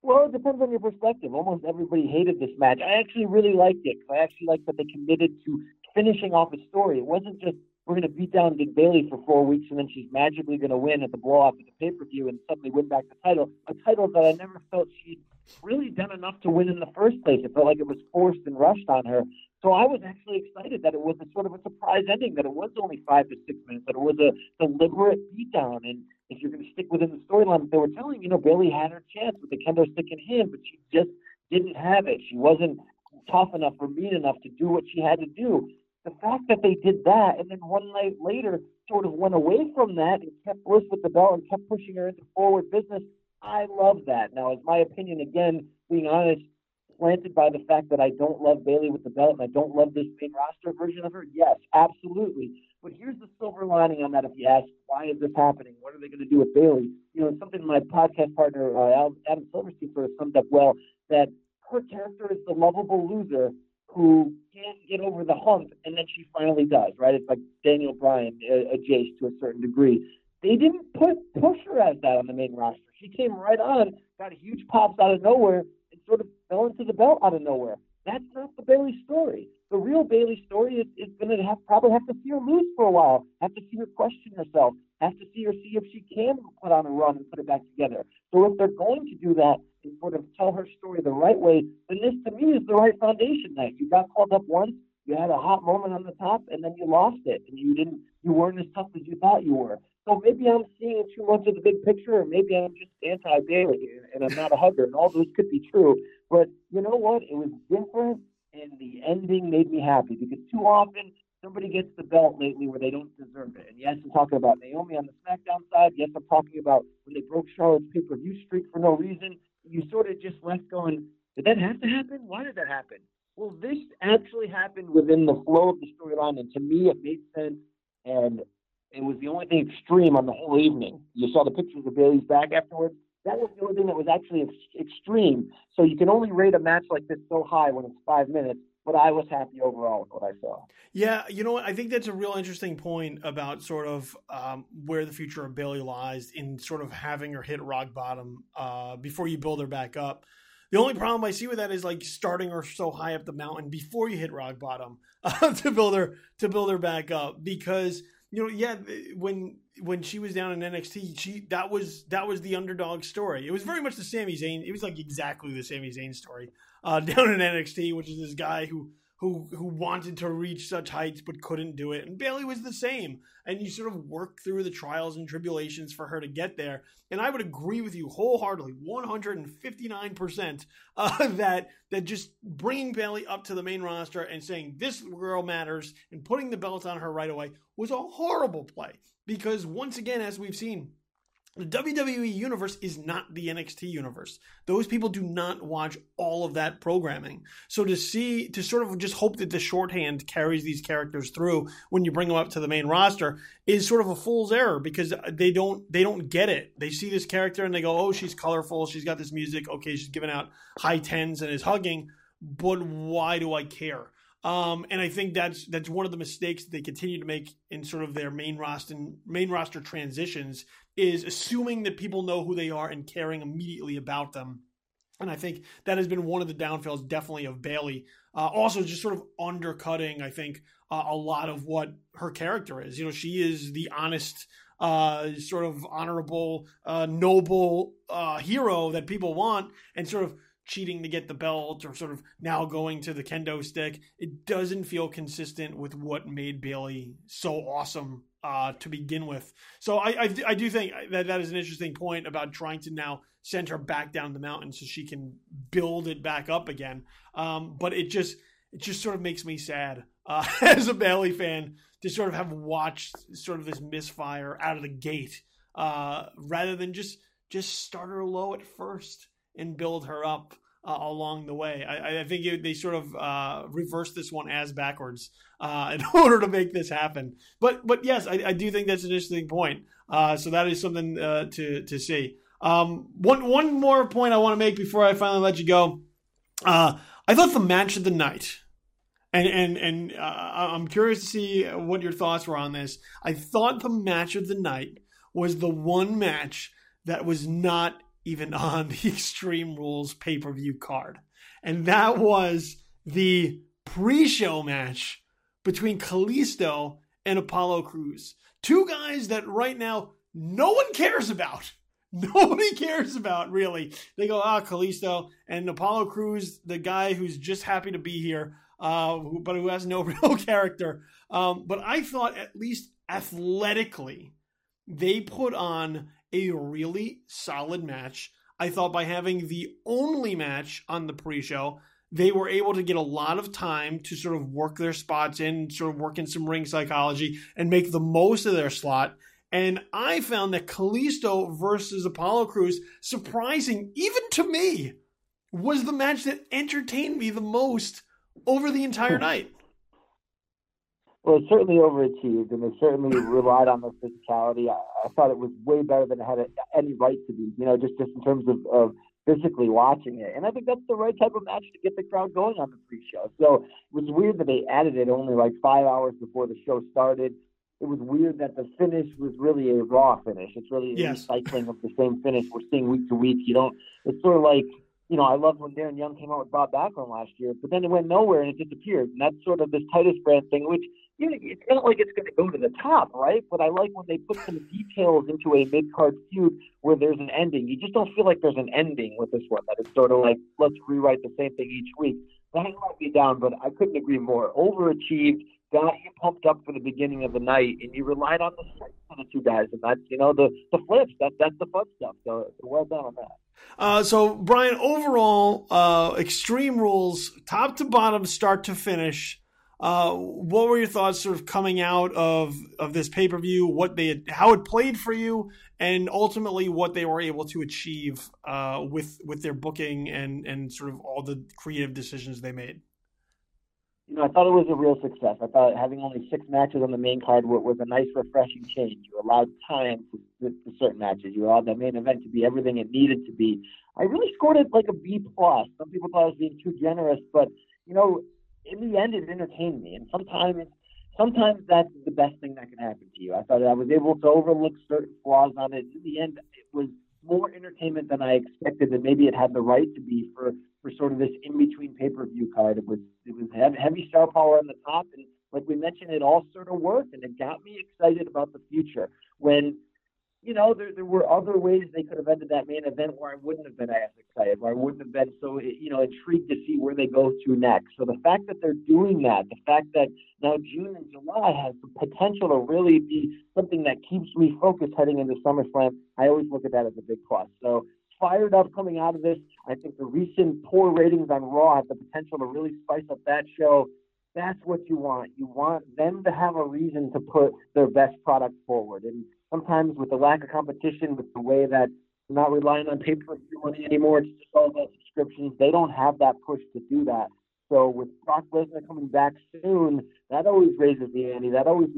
Well, it depends on your perspective. Almost everybody hated this match. I actually really liked it, because I actually liked that they committed to finishing off a story. It wasn't just, we're going to beat down Big Bayley for 4 weeks and then she's magically going to win at the blow-off of the pay-per-view and suddenly win back the title, a title that I never felt she'd really done enough to win in the first place. It felt like it was forced and rushed on her. So I was actually excited that it was a sort of a surprise ending, that it was only 5 to 6 minutes, that it was a deliberate beatdown. And if you're going to stick within the storyline, they were telling, Bayley had her chance with the kendo stick in hand, but she just didn't have it. She wasn't tough enough or mean enough to do what she had to do. The fact that they did that and then one night later sort of went away from that and kept Bliss with the belt and kept pushing her into forward business, I love that. Now, is my opinion, again, being honest, slanted by the fact that I don't love Bayley with the belt and I don't love this main roster version of her? Yes, absolutely. But here's the silver lining on that. If you ask, why is this happening? What are they going to do with Bayley? You know, it's something my podcast partner, Adam Silverstein, sort of summed up well, that her character is the lovable loser who can't get over the hump, and then she finally does, right? It's like Daniel Bryan, Jace to a certain degree. They didn't push her as that on the main roster. She came right on, got a huge pops out of nowhere, and sort of fell into the belt out of nowhere. That's not the Bayley story. The real Bayley story is going to probably have to see her lose for a while, have to see her question herself, have to see if she can put on a run and put it back together. So if they're going to do that and sort of tell her story the right way, then this to me is the right foundation night. You got called up once, you had a hot moment on the top, and then you lost it, and you weren't as tough as you thought you were. So maybe I'm seeing too much of the big picture, or maybe I'm just anti-Bayley and I'm not a hugger, and all those could be true. But you know what? It was different, and the ending made me happy, because too often somebody gets the belt lately where they don't deserve it. And yes, I'm talking about Naomi on the SmackDown side. Yes, I'm talking about when they broke Charlotte's pay-per-view streak for no reason. You sort of just left going, did that have to happen? Why did that happen? Well, this actually happened within the flow of the storyline, and to me, it made sense, and it was the only thing extreme on the whole evening. You saw the pictures of Bayley's back afterwards. That was the only thing that was actually extreme. So you can only rate a match like this so high when it's 5 minutes, but I was happy overall with what I saw. Yeah, you know what? I think that's a real interesting point about sort of where the future of Bayley lies in sort of having her hit rock bottom before you build her back up. The only problem I see with that is like starting her so high up the mountain before you hit rock bottom to build her back up, because you know, yeah, when she was down in NXT, that was the underdog story. It was very much the Sami Zayn. It was like exactly the Sami Zayn story down in NXT, which is this guy who wanted to reach such heights but couldn't do it. And Bayley was the same. And you sort of work through the trials and tribulations for her to get there. And I would agree with you wholeheartedly, 159%, that just bringing Bayley up to the main roster and saying this girl matters and putting the belt on her right away was a horrible play. Because once again, as we've seen, the WWE universe is not the NXT universe. Those people do not watch all of that programming. So to sort of just hope that the shorthand carries these characters through when you bring them up to the main roster is sort of a fool's error, because they don't get it. They see this character and they go, oh, she's colorful, she's got this music, okay, she's giving out high tens and is hugging, but why do I care? And I think that's one of the mistakes that they continue to make in sort of their main roster transitions, is assuming that people know who they are and caring immediately about them. And I think that has been one of the downfalls, definitely, of Bayley. Also, just sort of undercutting, I think, a lot of what her character is. You know, she is the honest, sort of honorable, noble hero that people want, and sort of cheating to get the belt, or sort of now going to the kendo stick. It doesn't feel consistent with what made Bayley so awesome to begin with. So I do think that is an interesting point about trying to now send her back down the mountain so she can build it back up again. But it just sort of makes me sad as a Bayley fan to sort of have watched sort of this misfire out of the gate, rather than just start her low at first and build her up along the way. I think they sort of reversed this one as backwards in order to make this happen. But yes, I do think that's an interesting point. So that is something to see. One more point I want to make before I finally let you go. I thought the match of the night, and I'm curious to see what your thoughts were on this. I thought the match of the night was the one match that was not even on the Extreme Rules pay-per-view card. And that was the pre-show match between Kalisto and Apollo Crews. Two guys that right now no one cares about. Nobody cares about, really. They go, Kalisto, and Apollo Crews, the guy who's just happy to be here, but who has no real character. But I thought, at least athletically, they put on a really solid match. I thought by having the only match on the pre-show they were able to get a lot of time to sort of work their spots in, sort of work in some ring psychology and make the most of their slot. And I found that Kalisto versus Apollo Crews, surprising even to me, was the match that entertained me the most over the entire night. Well, it certainly overachieved, and it certainly relied on the physicality. I thought it was way better than it had any right to be, just in terms of physically watching it. And I think that's the right type of match to get the crowd going on the pre-show. So it was weird that they added it only like 5 hours before the show started. It was weird that the finish was really a Raw finish. It's really a recycling of the same finish we're seeing week to week. It's sort of like, I loved when Darren Young came out with Bob Backlund last year, but then it went nowhere and it disappeared. And that's sort of this Titus brand thing, which, it's not like it's going to go to the top, right? But I like when they put some details into a mid-card feud where there's an ending. You just don't feel like there's an ending with this one, that it's sort of like, let's rewrite the same thing each week. That might be down, but I couldn't agree more. Overachieved, got you pumped up for the beginning of the night, and you relied on the strength of the two guys, and that's, the flips. That's the fun stuff. So well done on that. So, Brian, overall, Extreme Rules, top to bottom, start to finish. What were your thoughts sort of coming out of this pay-per-view, how it played for you, and ultimately what they were able to achieve with their booking and sort of all the creative decisions they made? I thought it was a real success. I thought having only 6 matches on the main card was a nice, refreshing change. You allowed time to certain matches. You allowed the main event to be everything it needed to be. I really scored it like a B+. Some people thought I was being too generous, but, in the end, it entertained me. And sometimes that's the best thing that can happen to you. I thought I was able to overlook certain flaws on it. In the end, it was more entertainment than I expected, and maybe it had the right to be for sort of this in-between pay-per-view card. It was heavy star power on the top, and like we mentioned, it all sort of worked, and it got me excited about the future. When, there were other ways they could have ended that main event where I wouldn't have been as excited, where I wouldn't have been so, intrigued to see where they go to next. So the fact that they're doing that, the fact that now June and July has the potential to really be something that keeps me focused heading into SummerSlam, I always look at that as a big plus. So fired up coming out of this. I think the recent poor ratings on Raw have the potential to really spice up that show. That's what you want. You want them to have a reason to put their best product forward. And sometimes with the lack of competition, with the way that they're not relying on pay-per-view money anymore, it's just all about subscriptions. They don't have that push to do that. So with Brock Lesnar coming back soon, that always raises the ante. That always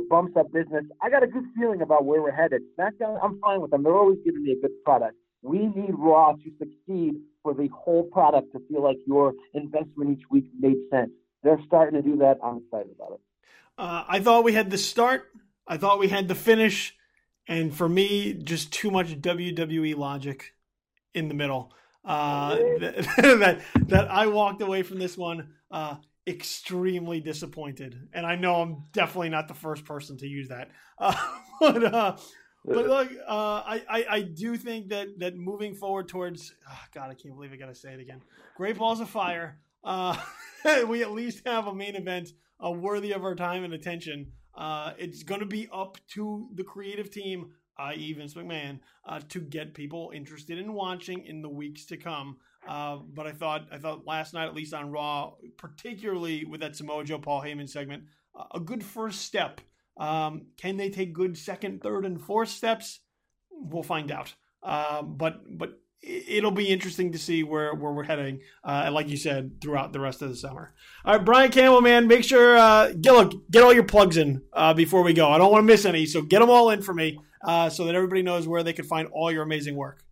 bumps up business. I got a good feeling about where we're headed. SmackDown, I'm fine with them. They're always giving me a good product. We need Raw to succeed for the whole product to feel like your investment each week made sense. They're starting to do that. I'm excited about it. I thought we had the start. I thought we had the finish. And for me, just too much WWE logic in the middle. That I walked away from this one extremely disappointed. And I know I'm definitely not the first person to use that. But look, I do think that moving forward towards, God, I can't believe I got to say it again. Great Balls of Fire. We at least have a main event worthy of our time and attention. It's going to be up to the creative team, i.e. Vince McMahon, to get people interested in watching in the weeks to come. But I thought last night, at least on Raw, particularly with that Samoa Joe Paul Heyman segment, a good first step. Can they take good second, third, and fourth steps? We'll find out. But it'll be interesting to see where we're heading, like you said, throughout the rest of the summer. All right, Brian Campbell, man, make sure, get all your plugs in before we go. I don't want to miss any, so get them all in for me so that everybody knows where they can find all your amazing work.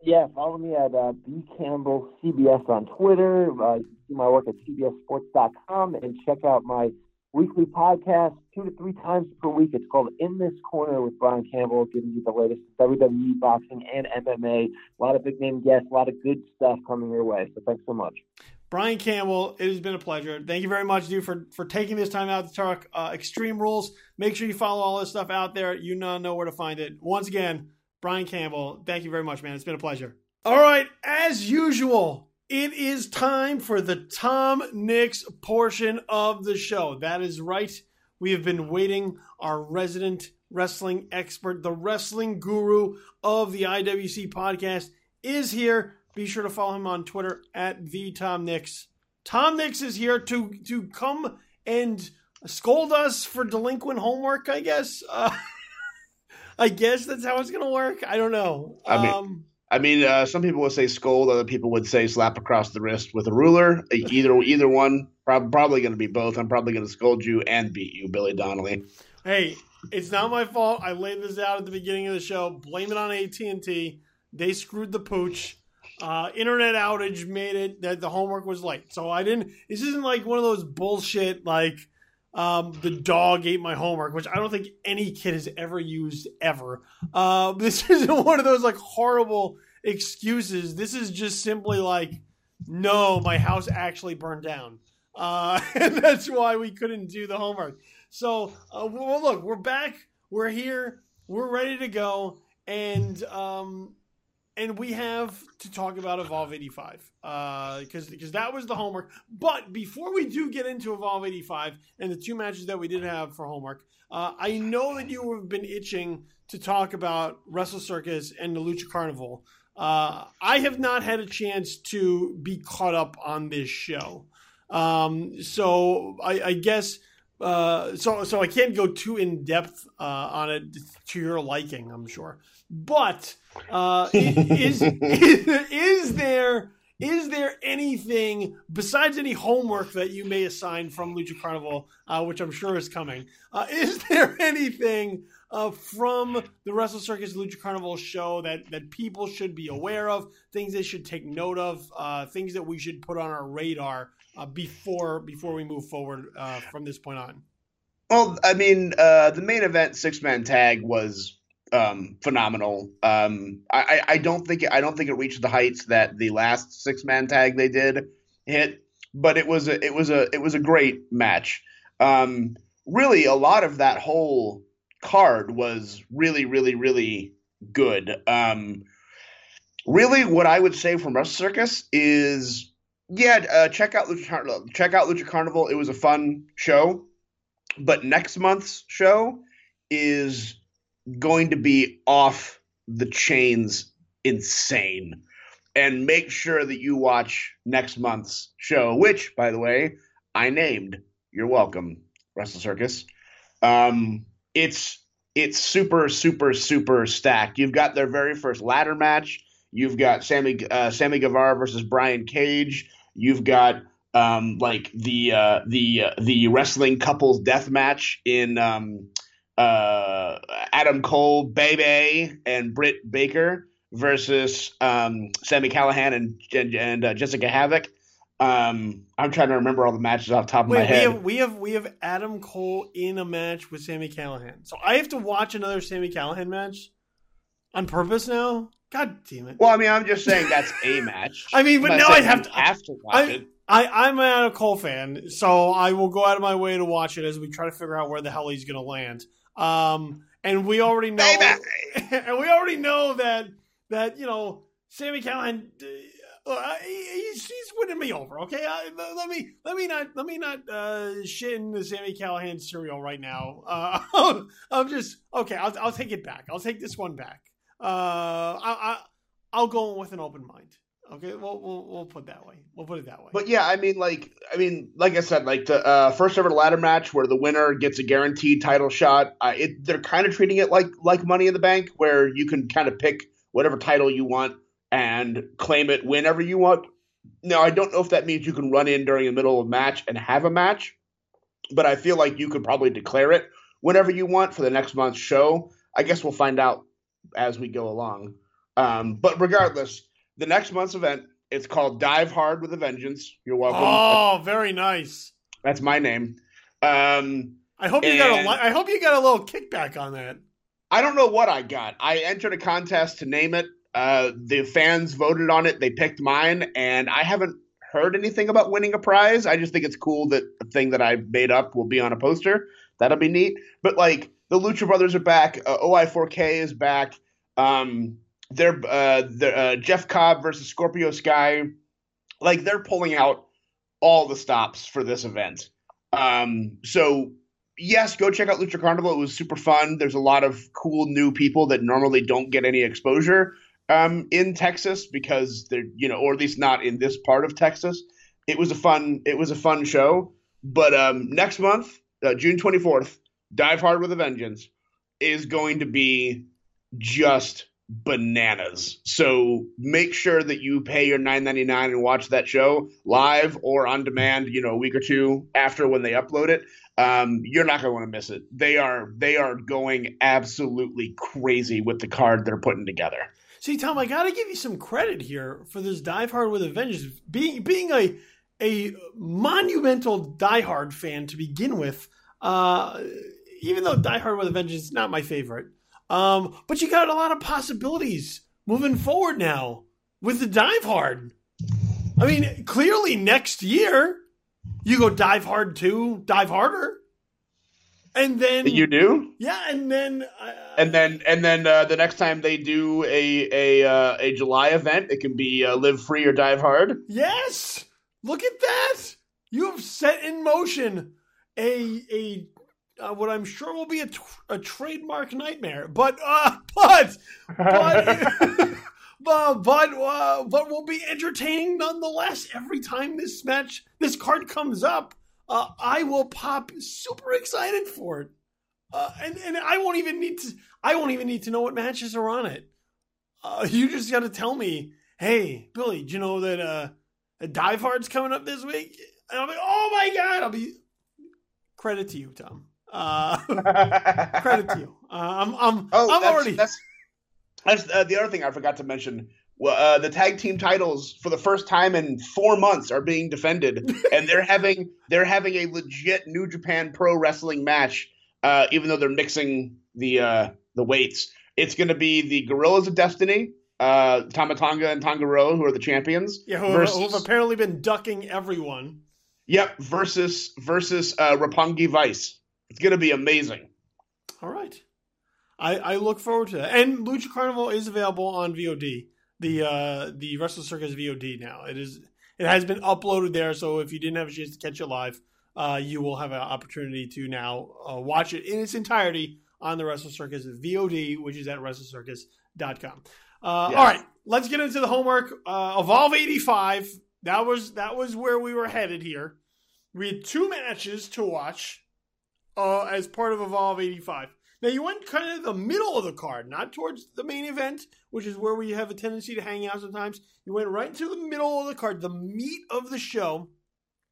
Yeah, follow me at B Campbell CBS on Twitter. You can see my work at CBSSports.com and check out my weekly podcast 2 to 3 times per week. It's called In This Corner with Brian Campbell, giving you the latest WWE, boxing, and MMA. A lot of big-name guests, a lot of good stuff coming your way. So thanks so much. Brian Campbell, it has been a pleasure. Thank you very much, dude, for taking this time out to talk Extreme Rules. Make sure you follow all this stuff out there. You know where to find it. Once again, Brian Campbell, thank you very much, man. It's been a pleasure. All right, as usual, it is time for the Tom Nix portion of the show. That is right. We have been waiting. Our resident wrestling expert, the wrestling guru of the IWC podcast, is here. Be sure to follow him on Twitter at the Tom Nix. Tom Nix is here to come and scold us for delinquent homework, I guess. I guess that's how it's going to work. I don't know. I mean, some people would say scold. Other people would say slap across the wrist with a ruler. Either one. Probably going to be both. I'm probably going to scold you and beat you, Billy Donnelly. Hey, it's not my fault. I laid this out at the beginning of the show. Blame it on AT&T. They screwed the pooch. Internet outage made it that the homework was late. So I didn't. This isn't like one of those bullshit like the dog ate my homework, which I don't think any kid has ever used ever. This isn't one of those like horrible excuses. This is just simply like, no, my house actually burned down. And that's why we couldn't do the homework. So, well, look, we're back. We're here. We're ready to go. And we have to talk about Evolve 85 because that was the homework. But before we do get into Evolve 85 and the two matches that we did have for homework, I know that you have been itching to talk about WrestleCircus and the Lucha Carnival. I have not had a chance to be caught up on this show. So I guess so I can't go too in depth on it to your liking, I'm sure. But is there anything besides any homework that you may assign from Lucha Carnival, which I'm sure is coming? Is there anything from the WrestleCircus Lucha Carnival show that people should be aware of? Things they should take note of? Things that we should put on our radar before we move forward from this point on? Well, I mean, the main event 6-man tag was phenomenal. I don't think it reached the heights that the last 6-man tag they did hit, but it was a great match. Really, a lot of that whole card was really, really, really good. Really, what I would say from WrestleCircus is, check out Lucha Carnival. It was a fun show, but next month's show is going to be off the chains insane. And make sure that you watch next month's show, which, by the way, I named. You're welcome, WrestleCircus. It's super, super, super stacked. You've got their very first ladder match. You've got Sammy Guevara versus Brian Cage. You've got the wrestling couples death match in Adam Cole, Bebe, and Britt Baker versus Sami Callihan and Jessica Havoc. I'm trying to remember all the matches off the top of my head. We have Adam Cole in a match with Sami Callihan. So I have to watch another Sami Callihan match on purpose now? God damn it. Well, I mean, I'm just saying that's a match. I mean, but now I have to watch it. I'm an Adam Cole fan, so I will go out of my way to watch it as we try to figure out where the hell he's going to land. And we already know, that you know, Sami Callihan, he's winning me over. Okay, let me not shit in the Sami Callihan cereal right now. I'm just okay. I'll take it back. I'll take this one back. I'll go in with an open mind. Okay, we'll put it that way. But yeah, I mean, like I said, like the first ever ladder match where the winner gets a guaranteed title shot. They're kind of treating it like Money in the Bank, where you can kind of pick whatever title you want and claim it whenever you want. Now, I don't know if that means you can run in during the middle of a match and have a match, but I feel like you could probably declare it whenever you want for the next month's show. I guess we'll find out as we go along. But regardless, the next month's event, it's called Dive Hard with a Vengeance. You're welcome. Oh, very nice. That's my name. I hope you got a little kickback on that. I don't know what I got. I entered a contest to name it. The fans voted on it. They picked mine, and I haven't heard anything about winning a prize. I just think it's cool that the thing that I made up will be on a poster. That'll be neat. But like the Lucha Brothers are back. OI4K is back. They're Jeff Cobb versus Scorpio Sky. Like they're pulling out all the stops for this event. So yes, go check out Lucha Carnival. It was super fun. There's a lot of cool new people that normally don't get any exposure. in Texas because they're, or at least not in this part of Texas. It was a fun show. But next month, June 24th, Dive Hard with a Vengeance is going to be just bananas. So make sure that you pay your $9.99 and watch that show live or on demand, a week or two after when they upload it. You're not going to want to miss it. They are going absolutely crazy with the card they're putting together. See, Tom, I got to give you some credit here for this Die Hard with a Vengeance. Being a monumental Die Hard fan to begin with, even though Die Hard with a Vengeance is not my favorite, but you got a lot of possibilities moving forward now with the Dive Hard. I mean, clearly next year you go Dive Hard 2, Dive Harder. And then you do, yeah, and then the next time they do a July event, it can be Live Free or Dive Hard. Yes, look at that! You have set in motion a what I'm sure will be a trademark nightmare, but will be entertaining nonetheless. Every time this card comes up. I will pop super excited for it, and I won't even need to know what matches are on it. You just got to tell me, hey, Billy, do you know that a Dive Hard's coming up this week? And I'll be, oh my god! I'll be credit to you, Tom. Credit to you. I'm already. That's the other thing I forgot to mention. Well, the tag team titles for the first time in 4 months are being defended, and they're having a legit New Japan Pro Wrestling match, even though they're mixing the weights. It's going to be the Gorillas of Destiny, Tama Tonga and Tonga Roa, who are the champions. Yeah, who've apparently been ducking everyone. Yep, versus Roppongi Vice. It's going to be amazing. All right, I look forward to that. And Lucha Carnival is available on VOD. The WrestleCircus VOD now. It has been uploaded there, so if you didn't have a chance to catch it live, you will have an opportunity to now watch it in its entirety on the WrestleCircus VOD, which is at WrestleCircus.com. Yes. All right, let's get into the homework. Evolve 85. That was where we were headed here. We had 2 matches to watch as part of Evolve 85. Now, you went kind of the middle of the card, not towards the main event, which is where we have a tendency to hang out sometimes. You went right to the middle of the card, the meat of the show,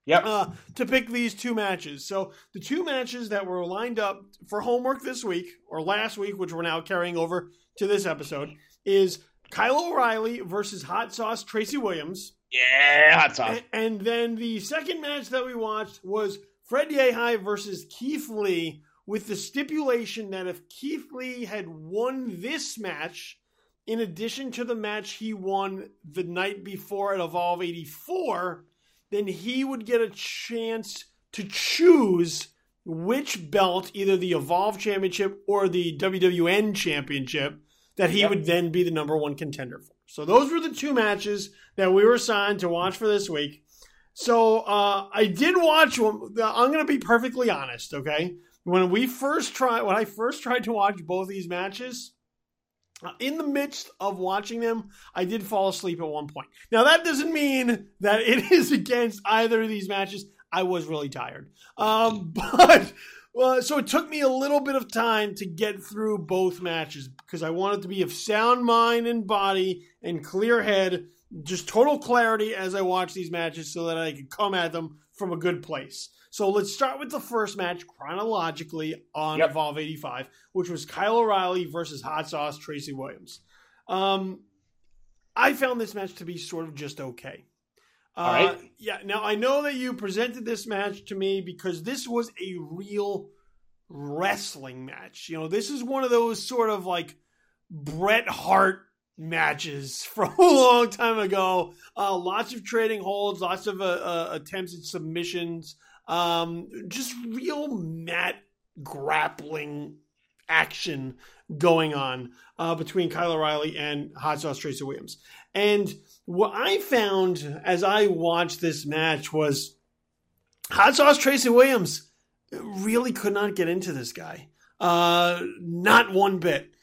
to pick these 2 matches. So the 2 matches that were lined up for homework this week, or last week, which we're now carrying over to this episode, is Kyle O'Reilly versus Hot Sauce Tracy Williams. Yeah, Hot Sauce. And then the second match that we watched was Fred Yehi versus Keith Lee, with the stipulation that if Keith Lee had won this match, in addition to the match he won the night before at Evolve 84, then he would get a chance to choose which belt, either the Evolve Championship or the WWN Championship, that he would then be the number 1 contender for. So those were the 2 matches that we were assigned to watch for this week. So I did watch one. I'm going to be perfectly honest, okay? When I first tried to watch both these matches, in the midst of watching them, I did fall asleep at one point. Now, that doesn't mean that it is against either of these matches. I was really tired. So it took me a little bit of time to get through both matches because I wanted to be of sound mind and body and clear head, just total clarity as I watch these matches so that I could come at them from a good place. So let's start with the first match chronologically on Evolve 85, which was Kyle O'Reilly versus Hot Sauce Tracy Williams. I found this match to be sort of just okay. All right. Yeah, now I know that you presented this match to me because this was a real wrestling match. You know, this is one of those sort of like Bret Hart matches from a long time ago. Lots of trading holds, lots of attempts at submissions. Just real mat grappling action going on between Kyle O'Reilly and Hot Sauce Tracy Williams. And what I found as I watched this match was Hot Sauce Tracy Williams really could not get into this guy. Not one bit.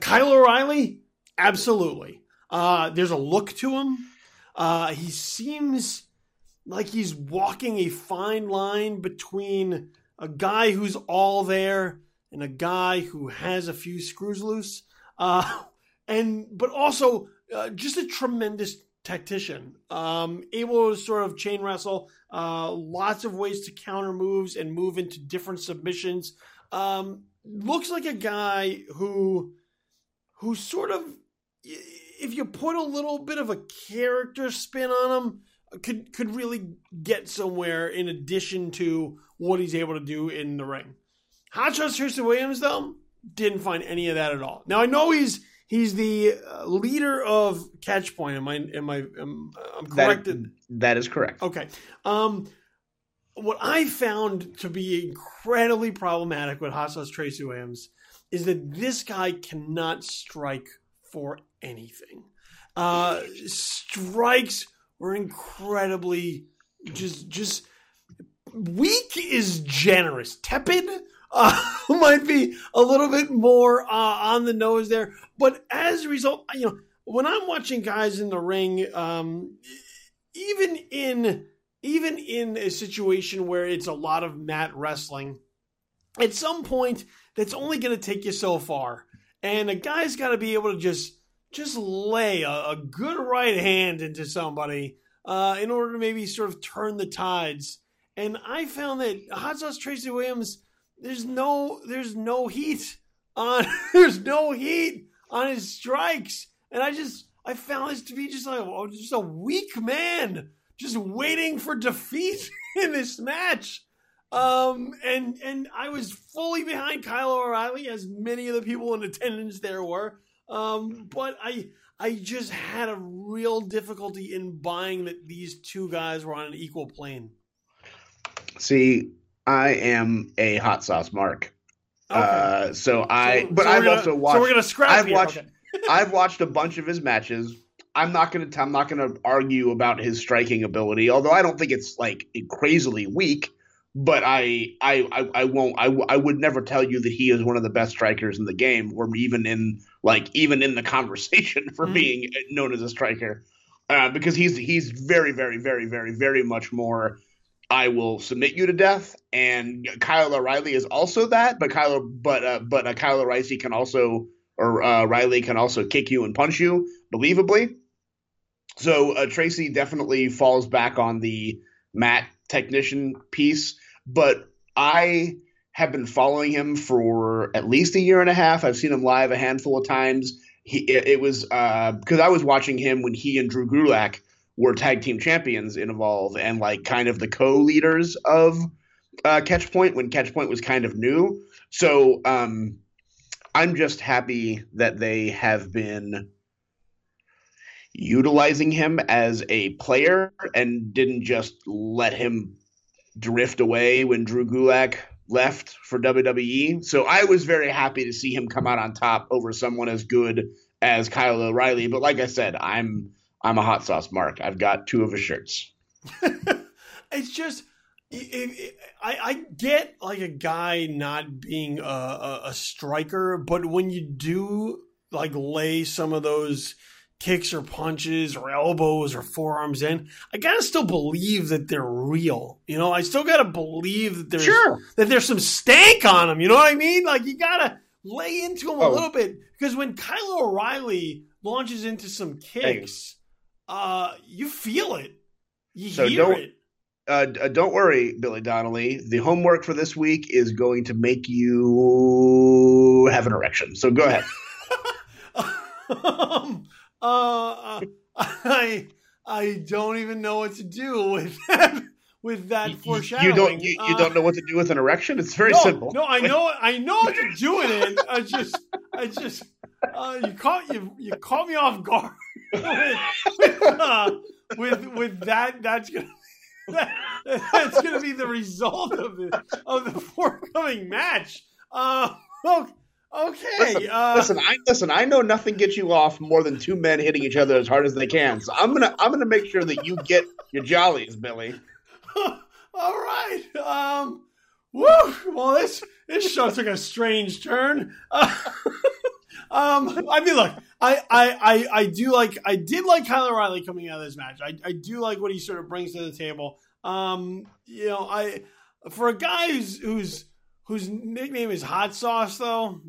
Kyle O'Reilly, absolutely. There's a look to him. He seems like he's walking a fine line between a guy who's all there and a guy who has a few screws loose. But also just a tremendous tactician, able to sort of chain wrestle, lots of ways to counter moves and move into different submissions. Looks like a guy who sort of, if you put a little bit of a character spin on him, could really get somewhere in addition to what he's able to do in the ring. Hot Shots Tracy Williams, though, didn't find any of that at all. Now I know he's the leader of Catch Point. I'm corrected? That is correct. Okay. What I found to be incredibly problematic with Hot Sauce Tracy Williams is that this guy cannot strike for anything. Strikes were incredibly just weak is generous. Tepid might be a little bit more on the nose there. But as a result, when I'm watching guys in the ring, even in a situation where it's a lot of mat wrestling, at some point that's only going to take you so far. And a guy's got to be able to just lay a good right hand into somebody in order to maybe sort of turn the tides. And I found that Hot Sauce Tracy Williams, there's no heat on his strikes, and I found this to be just a weak man just waiting for defeat in this match. And I was fully behind Kyle O'Reilly, as many of the people in attendance there were. But I just had a real difficulty in buying that these two guys were on an equal plane. See, I am a hot sauce mark. Okay. I've also watched. So we're gonna scrap. I've watched a bunch of his matches. I'm not gonna argue about his striking ability, although I don't think it's like crazily weak. But I would never tell you that he is one of the best strikers in the game, or even in the conversation for being known as a striker, because he's very, very, very, very, very much more. I will submit you to death, and Kyle O'Reilly is also that. But Kyle O'Reilly can also, Riley can also kick you and punch you believably. So Tracy definitely falls back on the mat technician piece, but I have been following him for at least a year and a half. I've seen him live a handful of times. It was because I was watching him when he and Drew Gulak were tag team champions in Evolve and like kind of the co-leaders of Catch Point when Catch Point was kind of new. So I'm just happy that they have been utilizing him as a player and didn't just let him drift away when Drew Gulak left for WWE. So I was very happy to see him come out on top over someone as good as Kyle O'Reilly. But like I said, I'm a hot sauce mark. I've got 2 of his shirts. It's just I get like a guy not being a striker, but when you do like lay some of those kicks or punches or elbows or forearms in, I gotta still believe that they're real. I still gotta believe that there's some stank on them. You know what I mean? Like you gotta lay into them a little bit, because when Kyle O'Reilly launches into some kicks, you feel it. You hear it. Don't worry, Billy Donnelly. The homework for this week is going to make you have an erection. So go ahead. I don't even know what to do with that foreshadowing. You don't know what to do with an erection? It's very simple. No, I know what to do with it. I just you caught me off guard with that. That's gonna be the result of the forthcoming match. Okay. Listen. I know nothing gets you off more than 2 men hitting each other as hard as they can. So I'm gonna make sure that you get your jollies, Billy. All right. Woo. Well, this show took a strange turn. I mean, look, I did like Kyle O'Reilly coming out of this match. I do like what he sort of brings to the table. For a guy whose nickname is Hot Sauce, though,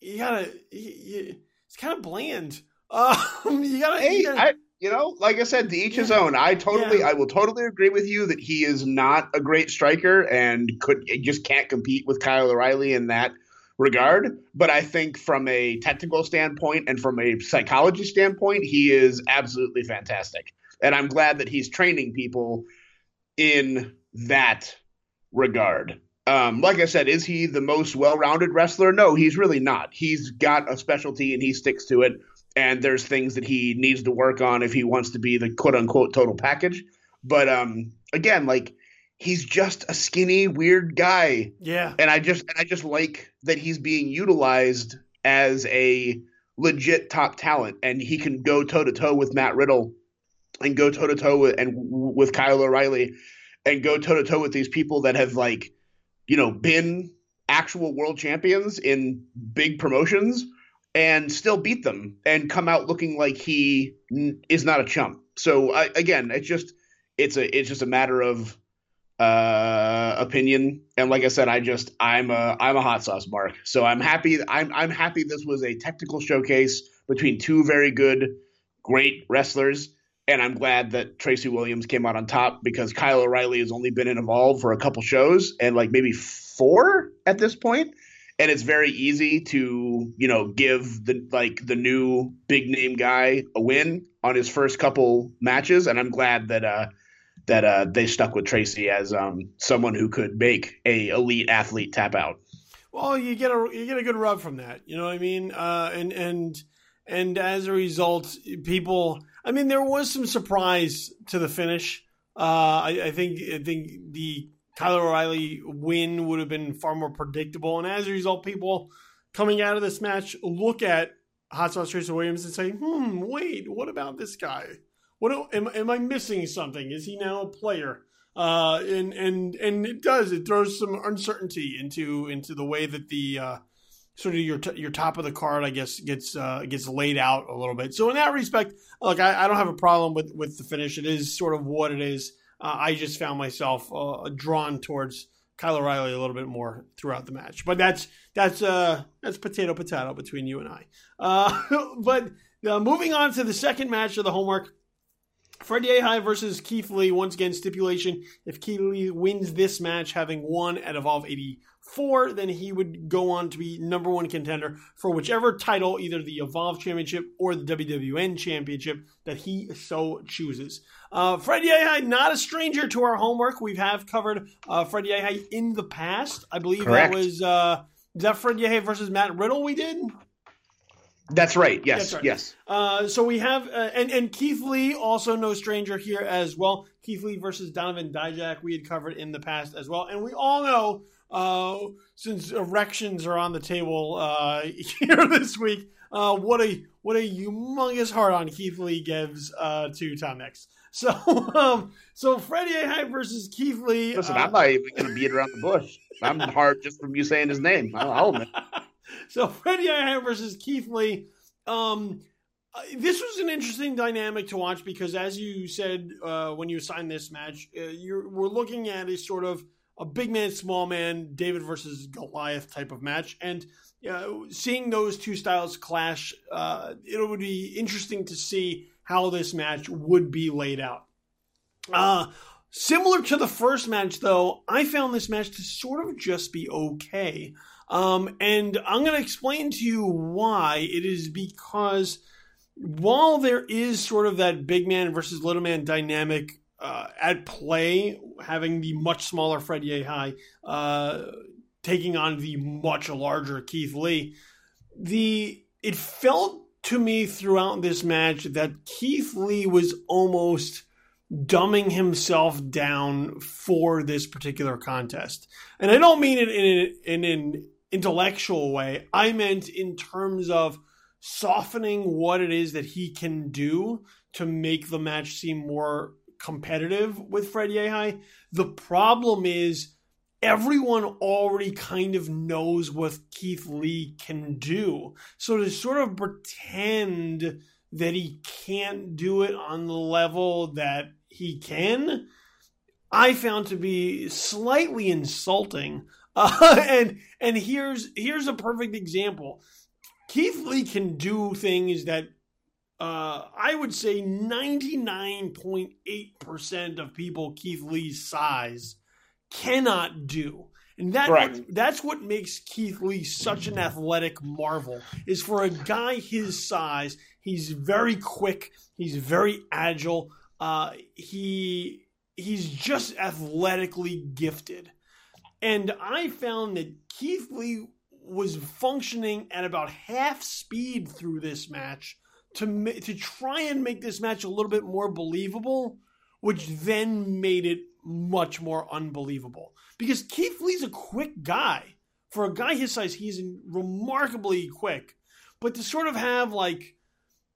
it's kind of bland. Like I said, to each his own. I will totally agree with you that he is not a great striker and just can't compete with Kyle O'Reilly in that regard. But I think from a technical standpoint and from a psychology standpoint, he is absolutely fantastic. And I'm glad that he's training people in that regard. Like I said, is he the most well-rounded wrestler? No, he's really not. He's got a specialty and he sticks to it. And there's things that he needs to work on if he wants to be the quote-unquote total package. But again, like, he's just a skinny, weird guy. Yeah. And I just like that he's being utilized as a legit top talent, and he can go toe-to-toe with Matt Riddle and go toe-to-toe with Kyle O'Reilly and go toe-to-toe with these people that have, like, been actual world champions in big promotions and still beat them and come out looking like he is not a chump. So it's just a matter of opinion. And like I said, I'm a hot sauce mark. So I'm happy. I'm happy this was a technical showcase between two very good, great wrestlers. And I'm glad that Tracy Williams came out on top, because Kyle O'Reilly has only been in Evolve for a couple shows and like maybe 4 at this point. And it's very easy to, give the new big name guy a win on his first couple matches. And I'm glad that they stuck with Tracy as someone who could make a elite athlete tap out. Well, you get a good rub from that. You know what I mean? And as a result, people. I mean, there was some surprise to the finish. I think the Kyle O'Reilly win would have been far more predictable. And as a result, people coming out of this match look at Hot Sauce Tracy Williams and say, wait, what about this guy? Am I missing something? Is he now a player? And it does. It throws some uncertainty into the way that the sort of your top of the card, I guess, gets laid out a little bit. So in that respect, look, I don't have a problem with the finish. It is sort of what it is. I just found myself drawn towards Kyle O'Reilly a little bit more throughout the match. But that's potato between you and I. But moving on to the second match of the homework, Fred Yehi versus Keith Lee. Once again, stipulation: if Keith Lee wins this match, having won at Evolve 84, then he would go on to be number one contender for whichever title, either the Evolve Championship or the WWN Championship, that he so chooses. Fred Yehi, not a stranger to our homework. We have covered Fred Yehi in the past. I believe Correct. That was that Fred Yehi versus Matt Riddle we did? That's right. Yes. That's right. Yes. So we have, and Keith Lee, also no stranger here as well. Keith Lee versus Donovan Dijak we had covered in the past as well. And we all know, since erections are on the table here this week, what a humongous hard on Keith Lee gives to Tom Nix. So Fred Yehi versus Keith Lee. Listen, I'm not even going to beat around the bush. I'm hard just from you saying his name. I'll admit. So Fred Yehi versus Keith Lee. This was an interesting dynamic to watch because, as you said when you assigned this match, we're looking at a sort of a big man, small man, David versus Goliath type of match. And seeing those two styles clash, it would be interesting to see how this match would be laid out. Similar to the first match, though, I found this match to sort of just be okay. And I'm going to explain to you why. It is because while there is sort of that big man versus little man dynamic at play, having the much smaller Fred Yehi taking on the much larger Keith Lee, it felt to me throughout this match that Keith Lee was almost dumbing himself down for this particular contest. And I don't mean it in an intellectual way. I meant in terms of softening what it is that he can do to make the match seem more competitive with Fred Yehi. The problem is everyone already kind of knows what Keith Lee can do. So to sort of pretend that he can't do it on the level that he can, I found to be slightly insulting. And here's a perfect example. Keith Lee can do things that I would say 99.8% of people Keith Lee's size cannot do. And that's what makes Keith Lee such an athletic marvel, is for a guy his size, he's very quick, he's very agile, he's just athletically gifted. And I found that Keith Lee was functioning at about half speed through this match to try and make this match a little bit more believable, which then made it much more unbelievable. Because Keith Lee's a quick guy. For a guy his size, he's remarkably quick. But to sort of have like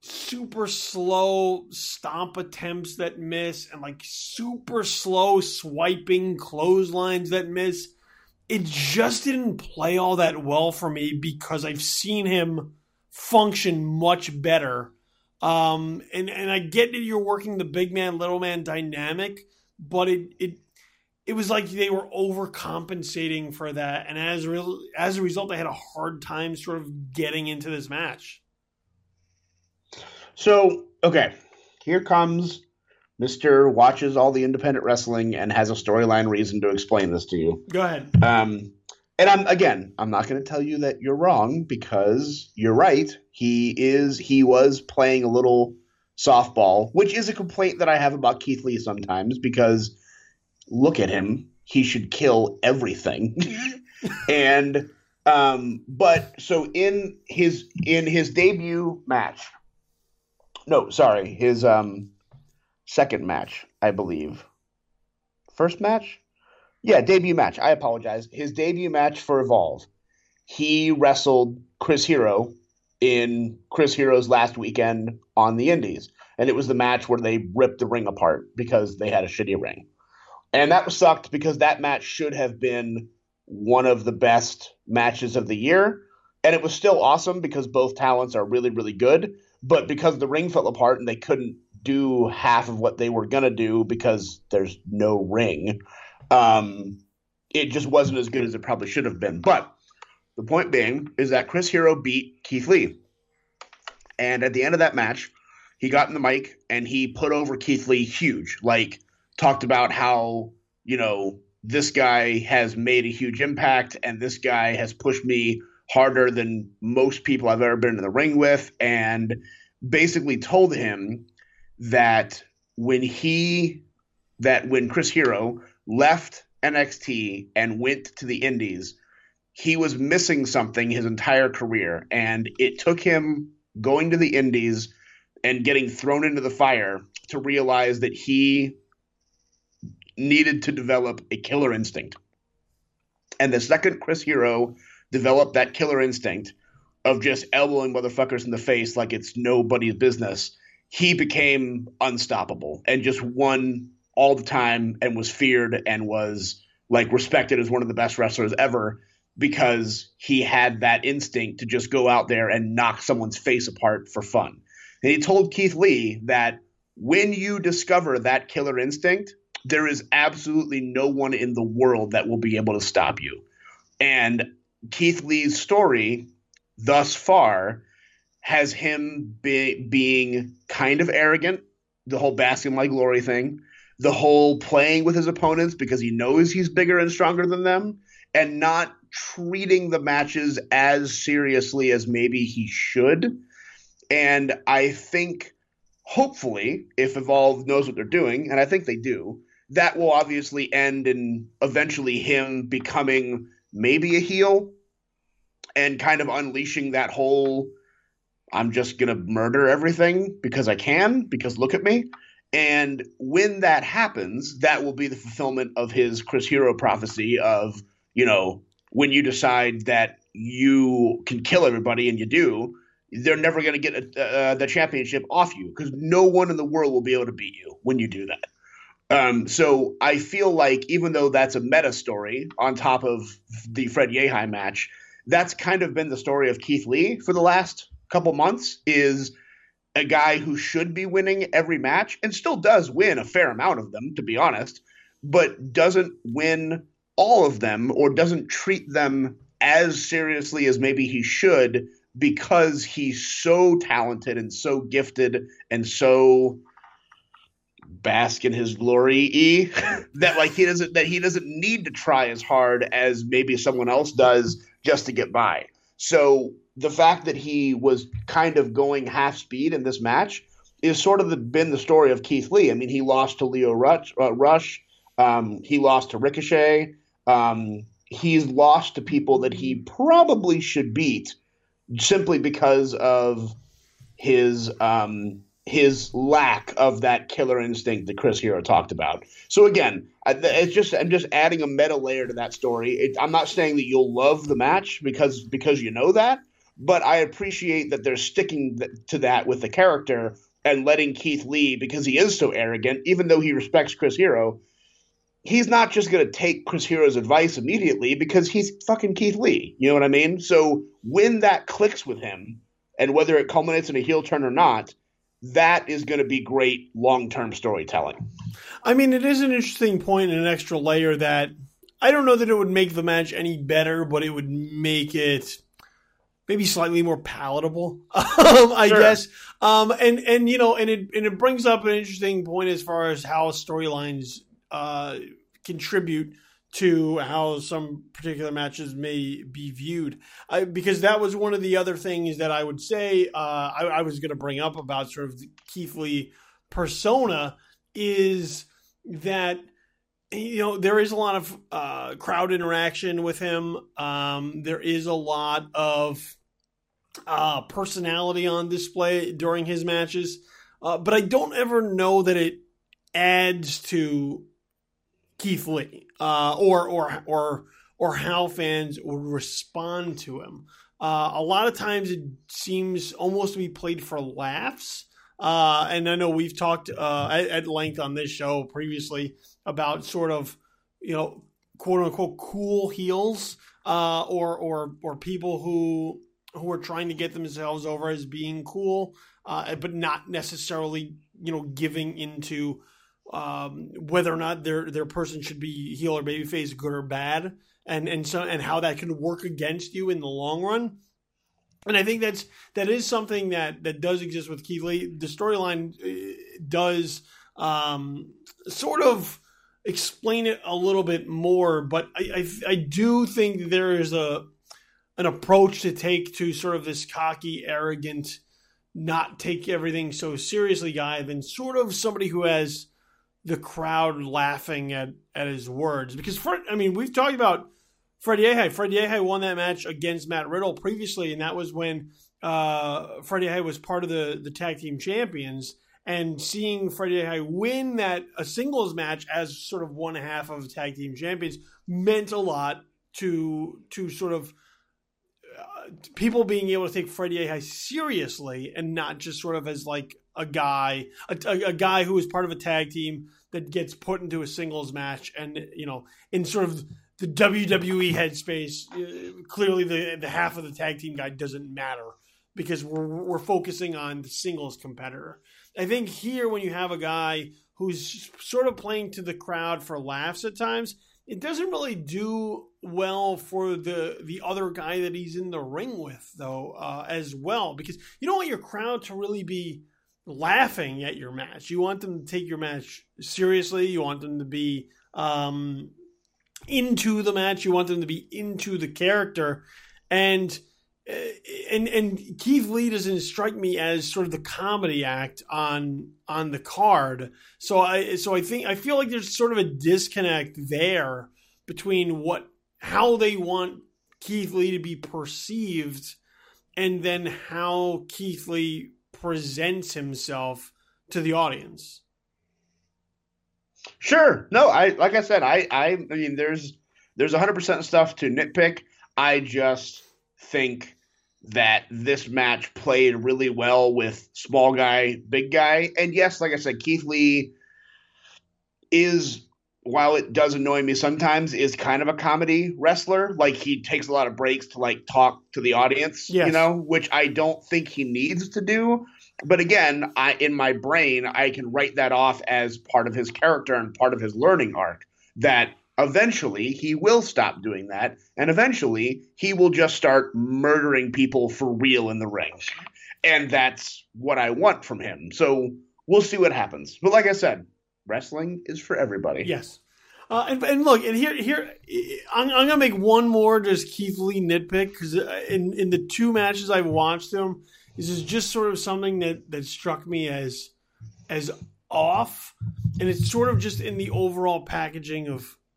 super slow stomp attempts that miss and like super slow swiping clotheslines that miss, it just didn't play all that well for me, because I've seen him function much better. And I get that you're working the big man, little man dynamic, but it was like they were overcompensating for that. And as a result, I had a hard time sort of getting into this match. So, okay, here comes Mr. watches all the independent wrestling and has a storyline reason to explain this to you. Go ahead. And I'm not going to tell you that you're wrong, because you're right. He was playing a little softball, which is a complaint that I have about Keith Lee sometimes, because look at him. He should kill everything. And, but so in his debut match, his second match, I believe. First match? Yeah, debut match. I apologize. His debut match for Evolve. He wrestled Chris Hero in Chris Hero's last weekend on the Indies. And it was the match where they ripped the ring apart because they had a shitty ring. And that sucked, because that match should have been one of the best matches of the year. And it was still awesome because both talents are really, really good. But because the ring fell apart and they couldn't do half of what they were going to do because there's no ring, it just wasn't as good as it probably should have been. But the point being is that Chris Hero beat Keith Lee. And at the end of that match, he got in the mic and he put over Keith Lee huge. Like, talked about how, this guy has made a huge impact and this guy has pushed me harder than most people I've ever been in the ring with, and basically told him that when Chris Hero left NXT and went to the Indies, he was missing something his entire career, and it took him going to the Indies and getting thrown into the fire to realize that he needed to develop a killer instinct. And the second Chris Hero developed that killer instinct of just elbowing motherfuckers in the face like it's nobody's business, he became unstoppable and just won all the time and was feared and was like respected as one of the best wrestlers ever, because he had that instinct to just go out there and knock someone's face apart for fun. And he told Keith Lee that when you discover that killer instinct, there is absolutely no one in the world that will be able to stop you. And Keith Lee's story thus far has him being kind of arrogant, the whole basking in my glory thing, the whole playing with his opponents because he knows he's bigger and stronger than them, and not treating the matches as seriously as maybe he should. And I think, hopefully, if Evolve knows what they're doing, and I think they do, that will obviously end in eventually him becoming maybe a heel and kind of unleashing that whole, I'm just going to murder everything because I can, because look at me. And when that happens, that will be the fulfillment of his Chris Hero prophecy of, when you decide that you can kill everybody, and you do, they're never going to get the championship off you, because no one in the world will be able to beat you when you do that. So I feel like even though that's a meta story on top of the Fred Yehi match, that's kind of been the story of Keith Lee for the last couple months, is a guy who should be winning every match and still does win a fair amount of them, to be honest, but doesn't win all of them or doesn't treat them as seriously as maybe he should, because he's so talented and so gifted and so bask in his glory that like he doesn't need to try as hard as maybe someone else does just to get by. So the fact that he was kind of going half speed in this match is sort of been the story of Keith Lee. I mean, he lost to Leo Rush. He lost to Ricochet. He's lost to people that he probably should beat simply because of his lack of that killer instinct that Chris Hero talked about. So again, I'm just adding a meta layer to that story. I'm not saying that you'll love the match because you know that, but I appreciate that they're sticking to that with the character and letting Keith Lee, because he is so arrogant, even though he respects Chris Hero, he's not just going to take Chris Hero's advice immediately because he's fucking Keith Lee. You know what I mean? So when that clicks with him, and whether it culminates in a heel turn or not, that is going to be great long-term storytelling. I mean, it is an interesting point and an extra layer that I don't know that it would make the match any better, but it would make it maybe slightly more palatable, I guess. And you know, and it brings up an interesting point as far as how storylines contribute to how some particular matches may be viewed. Because that was one of the other things that I would say I was going to bring up about sort of the Keith Lee persona, is that, you know, there is a lot of crowd interaction with him. There is a lot of personality on display during his matches. But I don't ever know that it adds to Keith Lee or how fans would respond to him. A lot of times it seems almost to be played for laughs. And I know we've talked at length on this show previously about sort of, you know, quote unquote cool heels, or people who are trying to get themselves over as being cool, but not necessarily, you know, giving into whether or not their person should be heel or babyface, good or bad, and how that can work against you in the long run. And I think that is something that does exist with Keith Lee. The storyline does sort of explain it a little bit more, but I do think there is an approach to take to sort of this cocky, arrogant, not take everything so seriously guy than sort of somebody who has the crowd laughing at his words. Because, we've talked about Fred Yehi. Fred Yehi won that match against Matt Riddle previously, and that was when Fred Yehi was part of the tag team champions. And seeing Fred Yehi win a singles match as sort of one half of the tag team champions meant a lot to sort of people being able to take Fred Yehi seriously and not just sort of as like a guy who is part of a tag team that gets put into a singles match. And, you know, in sort of the WWE headspace, clearly the half of the tag team guy doesn't matter because we're focusing on the singles competitor. I think here, when you have a guy who's sort of playing to the crowd for laughs at times, it doesn't really do well for the other guy that he's in the ring with, though, as well, because you don't want your crowd to really be laughing at your match. You want them to take your match seriously. You want them to be into the match. You want them to be into the character, and Keith Lee doesn't strike me as sort of the comedy act on the card. So I feel like there's sort of a disconnect there between how they want Keith Lee to be perceived and then how Keith Lee presents himself to the audience. Sure. No, like I said, I mean, there's 100% stuff to nitpick. I just think that this match played really well with small guy, big guy. And yes, like I said, Keith Lee is, while it does annoy me sometimes, is kind of a comedy wrestler. Like, he takes a lot of breaks to like talk to the audience, which I don't think he needs to do. But again, in my brain, I can write that off as part of his character and part of his learning arc, that eventually he will stop doing that. And eventually he will just start murdering people for real in the ring. And that's what I want from him. So we'll see what happens. But like I said, wrestling is for everybody. Yes. And look, and here, I'm going to make one more just Keith Lee nitpick, because in the 2 matches I've watched him, this is just sort of something that struck me as off, and it's sort of just in the overall packaging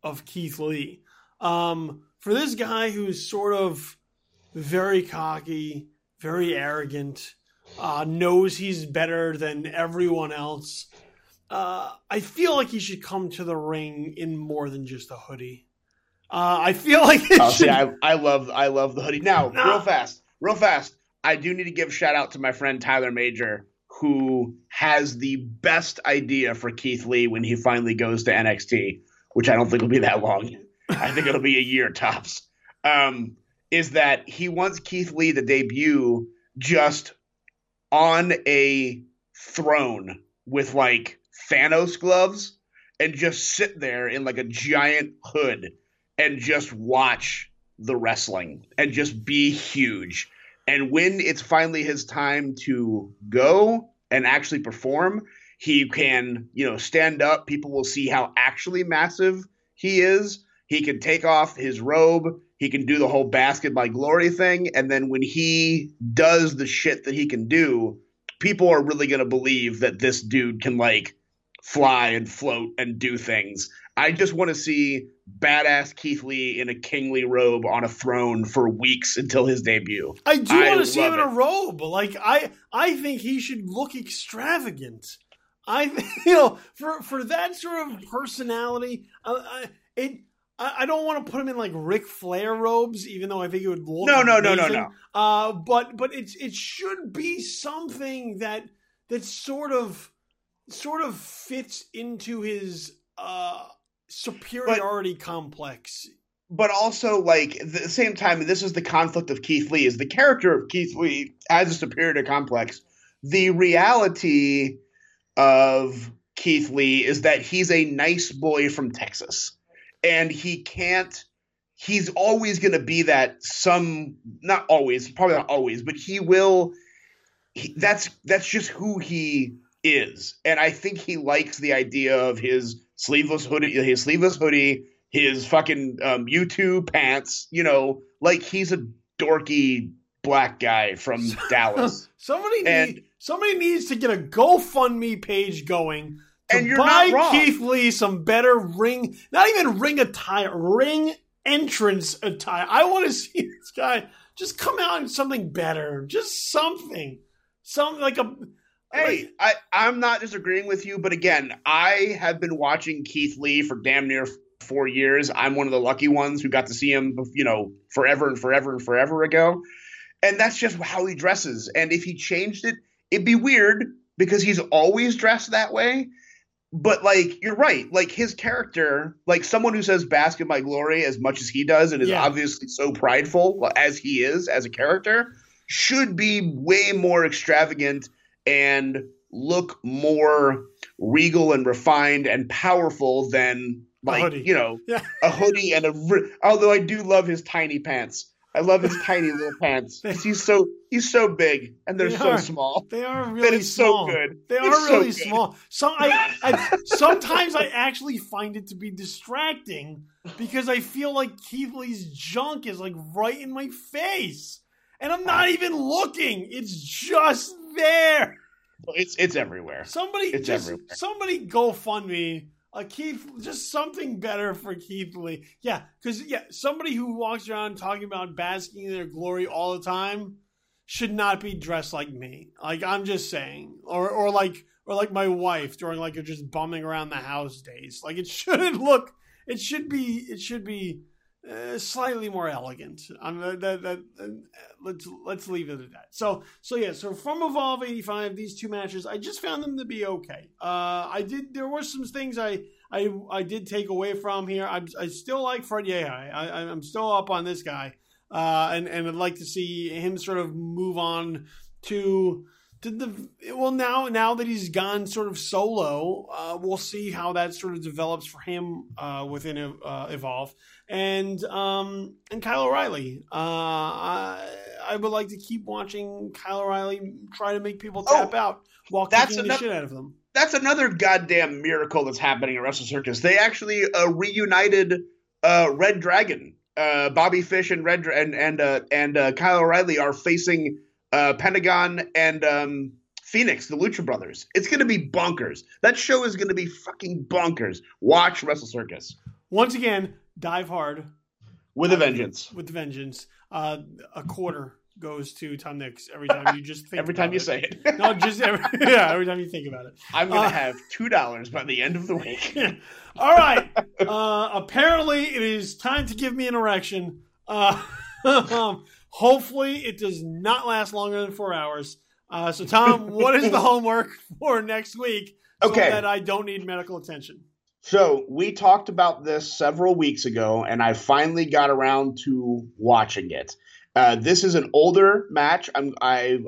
of Keith Lee. For this guy who's sort of very cocky, very arrogant, knows he's better than everyone else, I feel like he should come to the ring in more than just a hoodie. I feel like I love the hoodie. Now, real fast. I do need to give a shout out to my friend Tyler Major, who has the best idea for Keith Lee when he finally goes to NXT, which I don't think will be that long. I think it'll be a year tops. Is that he wants Keith Lee to debut just on a throne with like Thanos gloves and just sit there in like a giant hood and just watch the wrestling and just be huge. And when it's finally his time to go and actually perform, he can, stand up. People will see how actually massive he is. He can take off his robe. He can do the whole basket by glory thing. And then when he does the shit that he can do, people are really going to believe that this dude can like fly and float and do things. I just want to see badass Keith Lee in a kingly robe on a throne for weeks until his debut. I do want to see him in a robe. Like, I think he should look extravagant. For that sort of personality, I don't want to put him in like Ric Flair robes, even though I think it would look amazing. No. But it should be something that sort of fits into his superiority complex. But also, like, at the same time, this is the conflict of Keith Lee, is the character of Keith Lee has a superiority complex. The reality of Keith Lee is that he's a nice boy from Texas. And he's always going to be that not always, probably not always, but that's just who he is. And I think he likes the idea of his sleeveless hoodie, his fucking U2 pants, like he's a dorky black guy from Dallas. Somebody needs to get a GoFundMe page going to buy Keith Lee some better ring, not even ring attire, ring entrance attire. I want to see this guy just come out in something better, just something like a. Hey, I'm not disagreeing with you, but again, I have been watching Keith Lee for damn near 4 years. I'm one of the lucky ones who got to see him, forever and forever and forever ago. And that's just how he dresses. And if he changed it, it'd be weird because he's always dressed that way. But like, you're right. Like his character, like someone who says basket my glory as much as he does and is obviously so prideful as he is as a character, should be way more extravagant and look more regal and refined and powerful than like, a hoodie and although I do love his tiny pants. I love his tiny little pants. He's so big and they're so small. They are really small. So good. They are really small. Sometimes I actually find it to be distracting because I feel like Keith Lee's junk is like right in my face. And I'm not even looking. It's just there. It's everywhere. Somebody GoFundMe just something better for Keith Lee. Yeah, because somebody who walks around talking about basking in their glory all the time should not be dressed like me. Like I'm just saying, or like my wife during like just bumming around the house days. Like it shouldn't look. It should be slightly more elegant. Let's leave it at that. So from Evolve 85, these two matches, I just found them to be okay. There were some things I did take away from here. I still like Fred Yehi. I'm still up on this guy, and I'd like to see him sort of move on to now that he's gone sort of solo, we'll see how that sort of develops for him within Evolve. And Kyle O'Reilly. I would like to keep watching Kyle O'Reilly try to make people tap out while kicking the shit out of them. That's another goddamn miracle that's happening at WrestleCircus. They actually reunited Red Dragon. Bobby Fish and Kyle O'Reilly are facing Pentagon and Phoenix, the Lucha Brothers. It's going to be bonkers. That show is going to be fucking bonkers. Watch WrestleCircus. Once again, dive hard. With a vengeance. With a vengeance. A quarter goes to Tom Nix every time you just think every time you say it. No, just every time you think about it. I'm going to have $2 by the end of the week. All right. Apparently, it is time to give me an erection. Hopefully, it does not last longer than 4 hours. So, Tom, what is the homework for next week so that I don't need medical attention? So, we talked about this several weeks ago, and I finally got around to watching it. This is an older match. I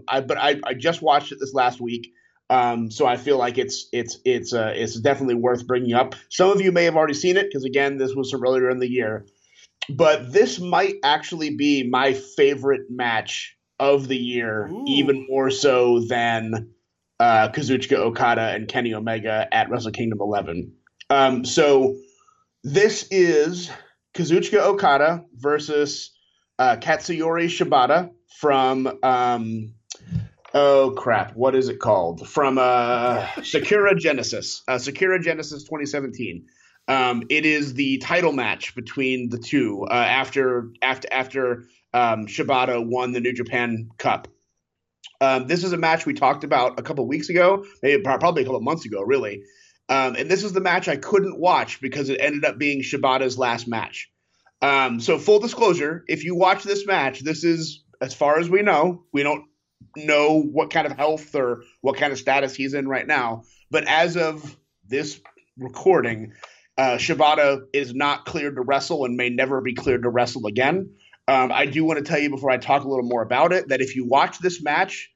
just watched it this last week, so I feel like it's definitely worth bringing up. Some of you may have already seen it because, again, this was from earlier in the year. But this might actually be my favorite match of the year, even more so than Kazuchika Okada and Kenny Omega at Wrestle Kingdom 11. So this is Kazuchika Okada versus Katsuyori Shibata from what is it called? From Sakura Genesis. Sakura Genesis 2017. It is the title match between the two after Shibata won the New Japan Cup. This is a match we talked about a couple weeks ago, probably a couple months ago, really. And this is the match I couldn't watch because it ended up being Shibata's last match. So full disclosure, if you watch this match, this is, as far as we don't know what kind of health or what kind of status he's in right now. But as of this recording, Shibata is not cleared to wrestle and may never be cleared to wrestle again. I do want to tell you before I talk a little more about it that if you watch this match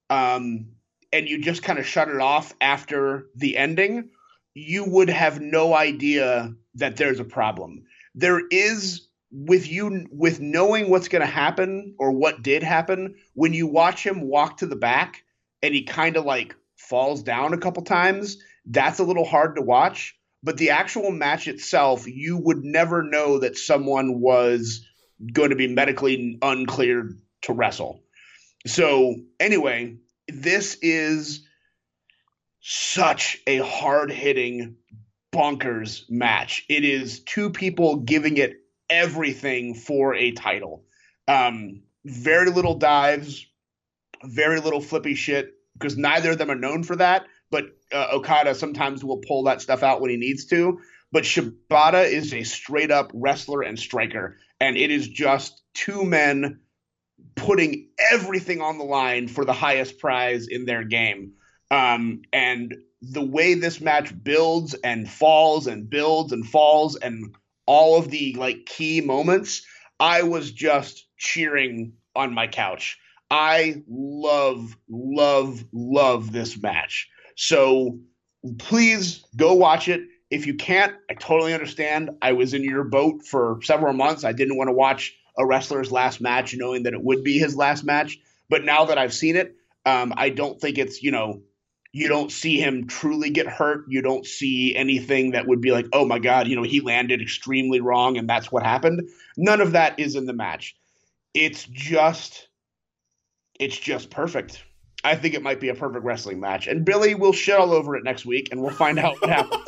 and you just kind of shut it off after the ending, you would have no idea that there's a problem. There is, with knowing what's going to happen or what did happen, when you watch him walk to the back and he kind of like falls down a couple times, that's a little hard to watch. But the actual match itself, you would never know that someone was going to be medically uncleared to wrestle. So anyway, this is such a hard-hitting, bonkers match. It is two people giving it everything for a title. Very little dives, very little flippy shit, because neither of them are known for that. But Okada sometimes will pull that stuff out when he needs to. But Shibata is a straight-up wrestler and striker, and it is just two men putting everything on the line for the highest prize in their game. And the way this match builds and falls and builds and falls and all of the like key moments, I was just cheering on my couch. I love this match. So please go watch it. If you can't, I totally understand. I was in your boat for several months. I didn't want to watch a wrestler's last match knowing that it would be his last match. But now that I've seen it, I don't think it's, you don't see him truly get hurt. You don't see anything that would be like, oh my God, he landed extremely wrong and that's what happened. None of that is in the match. It's just perfect. I think it might be a perfect wrestling match. And Billy will shit all over it next week and we'll find out what happens.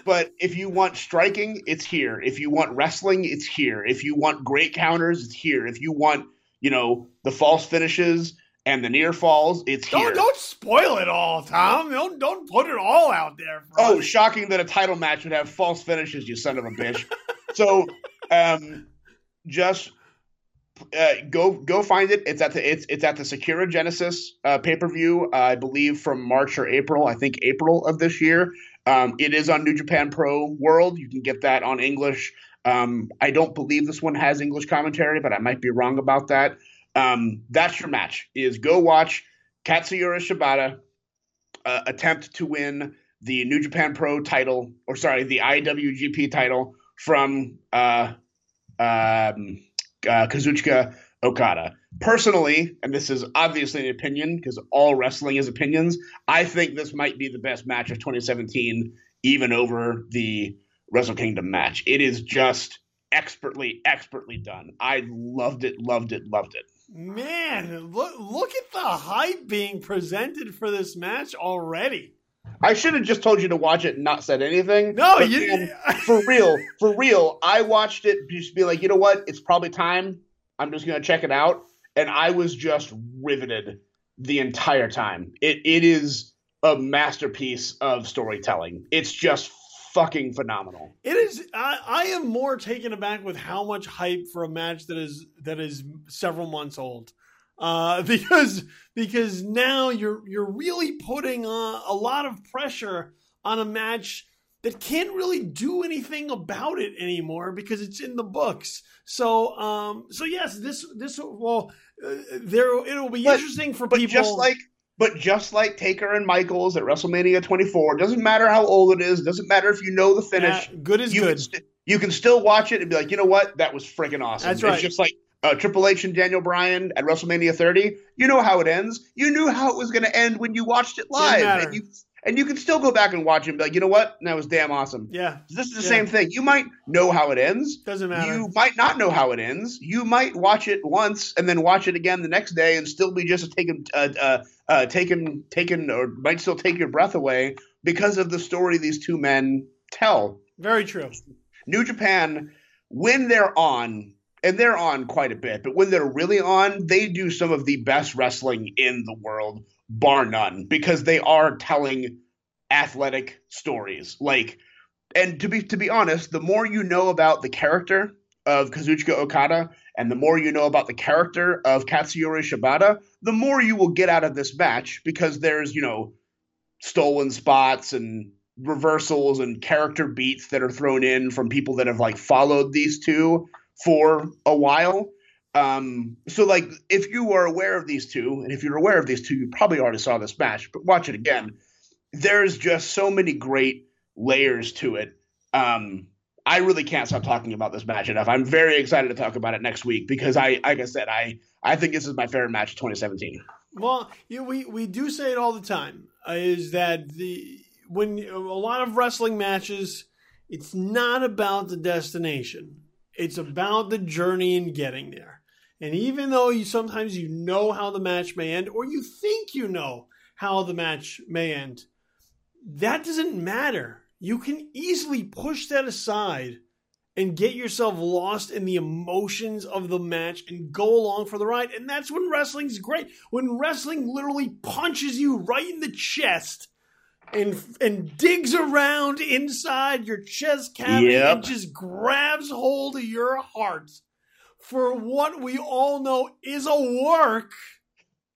But if you want striking, it's here. If you want wrestling, it's here. If you want great counters, it's here. If you want, the false finishes and the near falls, it's here. Don't spoil it all, Tom. Don't put it all out there. Oh, shocking that a title match would have false finishes, you son of a bitch. So, just go find it. It's at the Sakura Genesis pay-per-view, I believe from March or April. I think April of this year. It is on New Japan Pro World. You can get that on English. I don't believe this one has English commentary, but I might be wrong about that. That's your match. Is go watch Katsuyori Shibata attempt to win the New Japan Pro title, or sorry, the IWGP title from Kazuchika Okada. Personally, and this is obviously an opinion because all wrestling is opinions, I think this might be the best match of 2017, even over the Wrestle Kingdom match. It is just expertly done. I loved it. Man, look at the hype being presented for this match already. I should have just told you to watch it and not said anything. No, for real, I watched it just be like, you know what? It's probably time. I'm just going to check it out. And I was just riveted the entire time. It is a masterpiece of storytelling. It's just fucking phenomenal. It is. I am more taken aback with how much hype for a match that is several months old. Because now you're really putting a lot of pressure on a match that can't really do anything about it anymore because it's in the books. So yes, it'll be interesting for people. But just like Taker and Michaels at WrestleMania 24, doesn't matter how old it is, doesn't matter if you know the finish. Good is good. You can still watch it and be like, you know what, that was freaking awesome. That's right. It's just like Triple H and Daniel Bryan at WrestleMania 30. You know how it ends. You knew how it was going to end when you watched it live. And you can still go back and watch it and be like, you know what? That was damn awesome. Yeah. This is the same thing. You might know how it ends. Doesn't matter. You might not know how it ends. You might watch it once and then watch it again the next day and still be just taken or might still take your breath away because of the story these two men tell. Very true. New Japan, when they're on, and they're on quite a bit, but when they're really on, they do some of the best wrestling in the world, bar none, because they are telling athletic stories. And to be honest, the more you know about the character of Kazuchika Okada and the more you know about the character of Katsuyori Shibata, the more you will get out of this match because there's, stolen spots and reversals and character beats that are thrown in from people that have followed these two for a while. So if you are aware of these two, and if you're aware of these two, you probably already saw this match, but watch it again. There's just so many great layers to it. I really can't stop talking about this match enough. I'm very excited to talk about it next week because like I said, I think this is my favorite match of 2017. Well, we do say it all the time, is that when a lot of wrestling matches, it's not about the destination. It's about the journey and getting there. And even though sometimes you know how the match may end, or you think you know how the match may end, that doesn't matter. You can easily push that aside and get yourself lost in the emotions of the match and go along for the ride. And that's when wrestling's great. When wrestling literally punches you right in the chest and digs around inside your chest cavity and just grabs hold of your heart for what we all know is a work.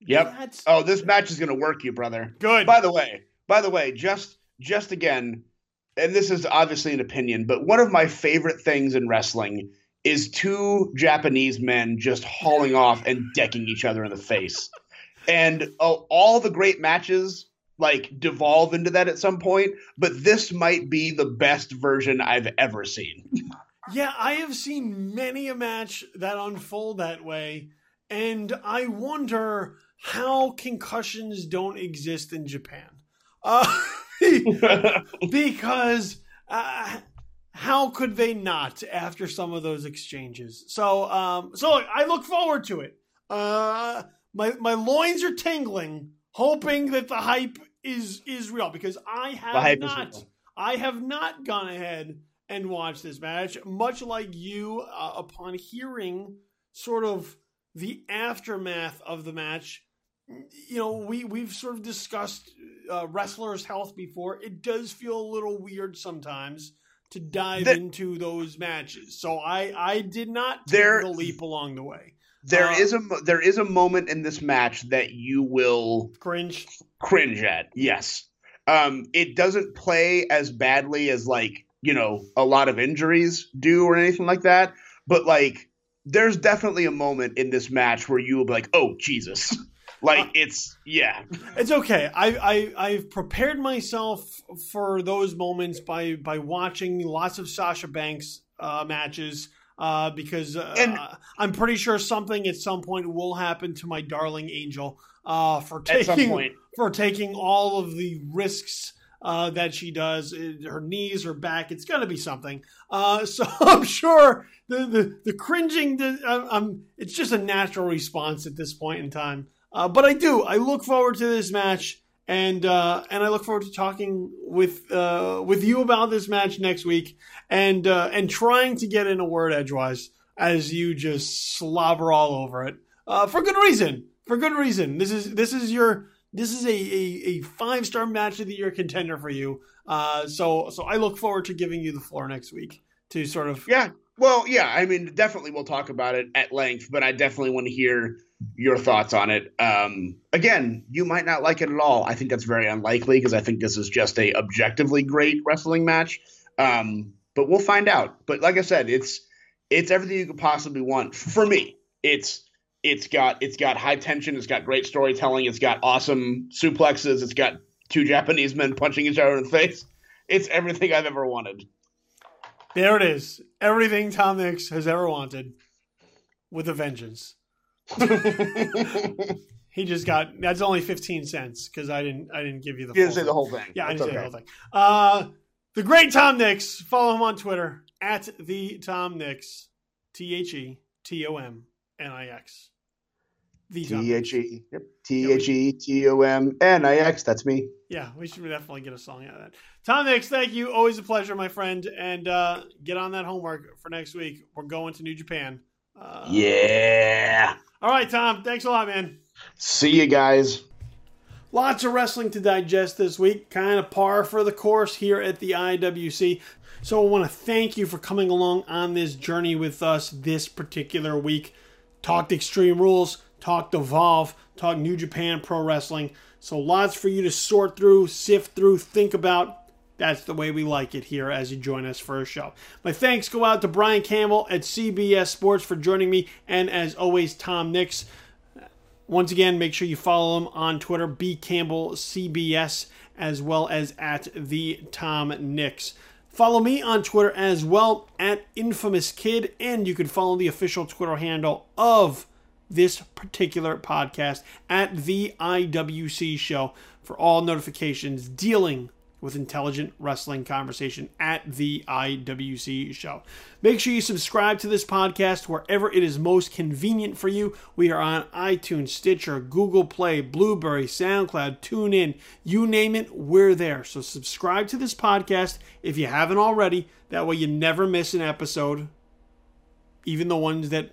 Yep. This match is going to work you, brother. Good. By the way, just again, and this is obviously an opinion, but one of my favorite things in wrestling is two Japanese men just hauling off and decking each other in the face. And all the great matches devolve into that at some point, but this might be the best version I've ever seen. Yeah, I have seen many a match that unfold that way, and I wonder how concussions don't exist in Japan. Because how could they not after some of those exchanges? So I look forward to it. My loins are tingling, hoping that the hype is real, because I have not gone ahead and watched this match, much like you. Upon hearing sort of the aftermath of the match, we've sort of discussed wrestlers' health before. It does feel a little weird sometimes to dive into those matches. So I did not take the leap along the way. There is a moment in this match that you will cringe at. Yes. It doesn't play as badly as a lot of injuries do or anything like that. But there's definitely a moment in this match where you will be like, oh, Jesus. It's okay. I've prepared myself for those moments by watching lots of Sasha Banks matches because I'm pretty sure something at some point will happen to my darling Angel for taking all of the risks that she does, her knees, her back. It's going to be something. So I'm sure the cringing, it's just a natural response at this point in time. But I look forward to this match, and I look forward to talking with you about this match next week, and trying to get in a word edgewise as you just slobber all over it for good reason. For good reason. This is a 5-star match of the year contender for you. So I look forward to giving you the floor next week to sort of Well, yeah. I mean, definitely we'll talk about it at length, but I definitely want to hear your thoughts on it. Again, you might not like it at all. I think that's very unlikely because I think this is just a objectively great wrestling match. But we'll find out. But like I said, it's everything you could possibly want. For me, it's got high tension. It's got great storytelling. It's got awesome suplexes. It's got 2 Japanese men punching each other in the face. It's everything I've ever wanted. There it is. Everything Tom Nix has ever wanted with a vengeance. He just got, that's only 15 cents because I didn't give you the You didn't say the whole thing. Yeah, I didn't say the whole thing. The great Tom Nix. Follow him on Twitter at the Tom Nix. TheTomNix. THE. Yep. THETOMNIX. That's me. Yeah, we should definitely get a song out of that. Tom Nix, thank you. Always a pleasure, my friend. And get on that homework for next week. We're going to New Japan. Yeah. All right, Tom. Thanks a lot, man. See you guys. Lots of wrestling to digest this week. Kind of par for the course here at the IWC. So I want to thank you for coming along on this journey with us this particular week. Talked Extreme Rules, talked Evolve, talked New Japan Pro Wrestling. So lots for you to sort through, sift through, think about. That's the way we like it here as you join us for a show. My thanks go out to Brian Campbell at CBS Sports for joining me, and as always, Tom Nix. Once again, make sure you follow him on Twitter, bcampbellcbs, as well as at the Tom Nix. Follow me on Twitter as well, at InfamousKid, and you can follow the official Twitter handle of this particular podcast at the IWC Show for all notifications dealing with intelligent wrestling conversation at the IWC Show. Make sure you subscribe to this podcast wherever it is most convenient for you. We are on iTunes, Stitcher, Google Play, Blueberry, SoundCloud, TuneIn, you name it, we're there. So subscribe to this podcast if you haven't already. That way you never miss an episode, even the ones that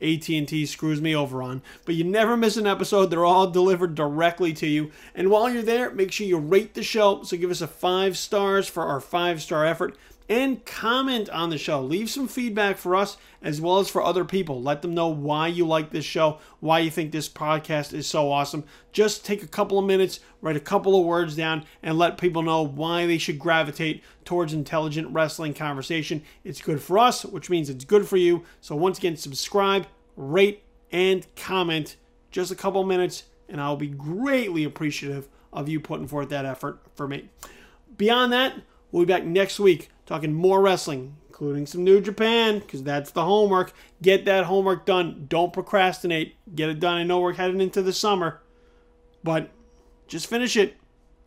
AT&T screws me over on. But you never miss an episode. They're all delivered directly to you. And while you're there, make sure you rate the show. So give us a 5 stars for our 5-star effort. And comment on the show. Leave some feedback for us as well as for other people. Let them know why you like this show, why you think this podcast is so awesome. Just take a couple of minutes, write a couple of words down, and let people know why they should gravitate towards intelligent wrestling conversation. It's good for us, which means it's good for you. So once again, subscribe, rate, and comment. Just a couple of minutes, and I'll be greatly appreciative of you putting forth that effort for me. Beyond that, we'll be back next week talking more wrestling, including some New Japan, because that's the homework. Get that homework done. Don't procrastinate. Get it done. I know we're heading into the summer, but just finish it,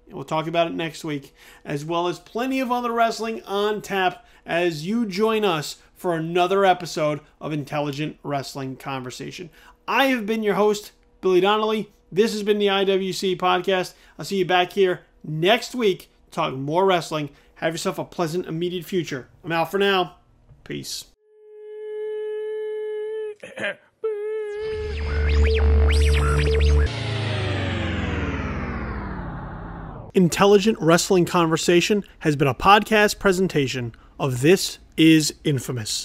and we'll talk about it next week, as well as plenty of other wrestling on tap as you join us for another episode of Intelligent Wrestling Conversation. I have been your host, Billy Donnelly. This has been the IWC Podcast. I'll see you back here next week to talk more wrestling. Have yourself a pleasant, immediate future. I'm out for now. Peace. Intelligent Wrestling Conversation has been a podcast presentation of This Is Infamous.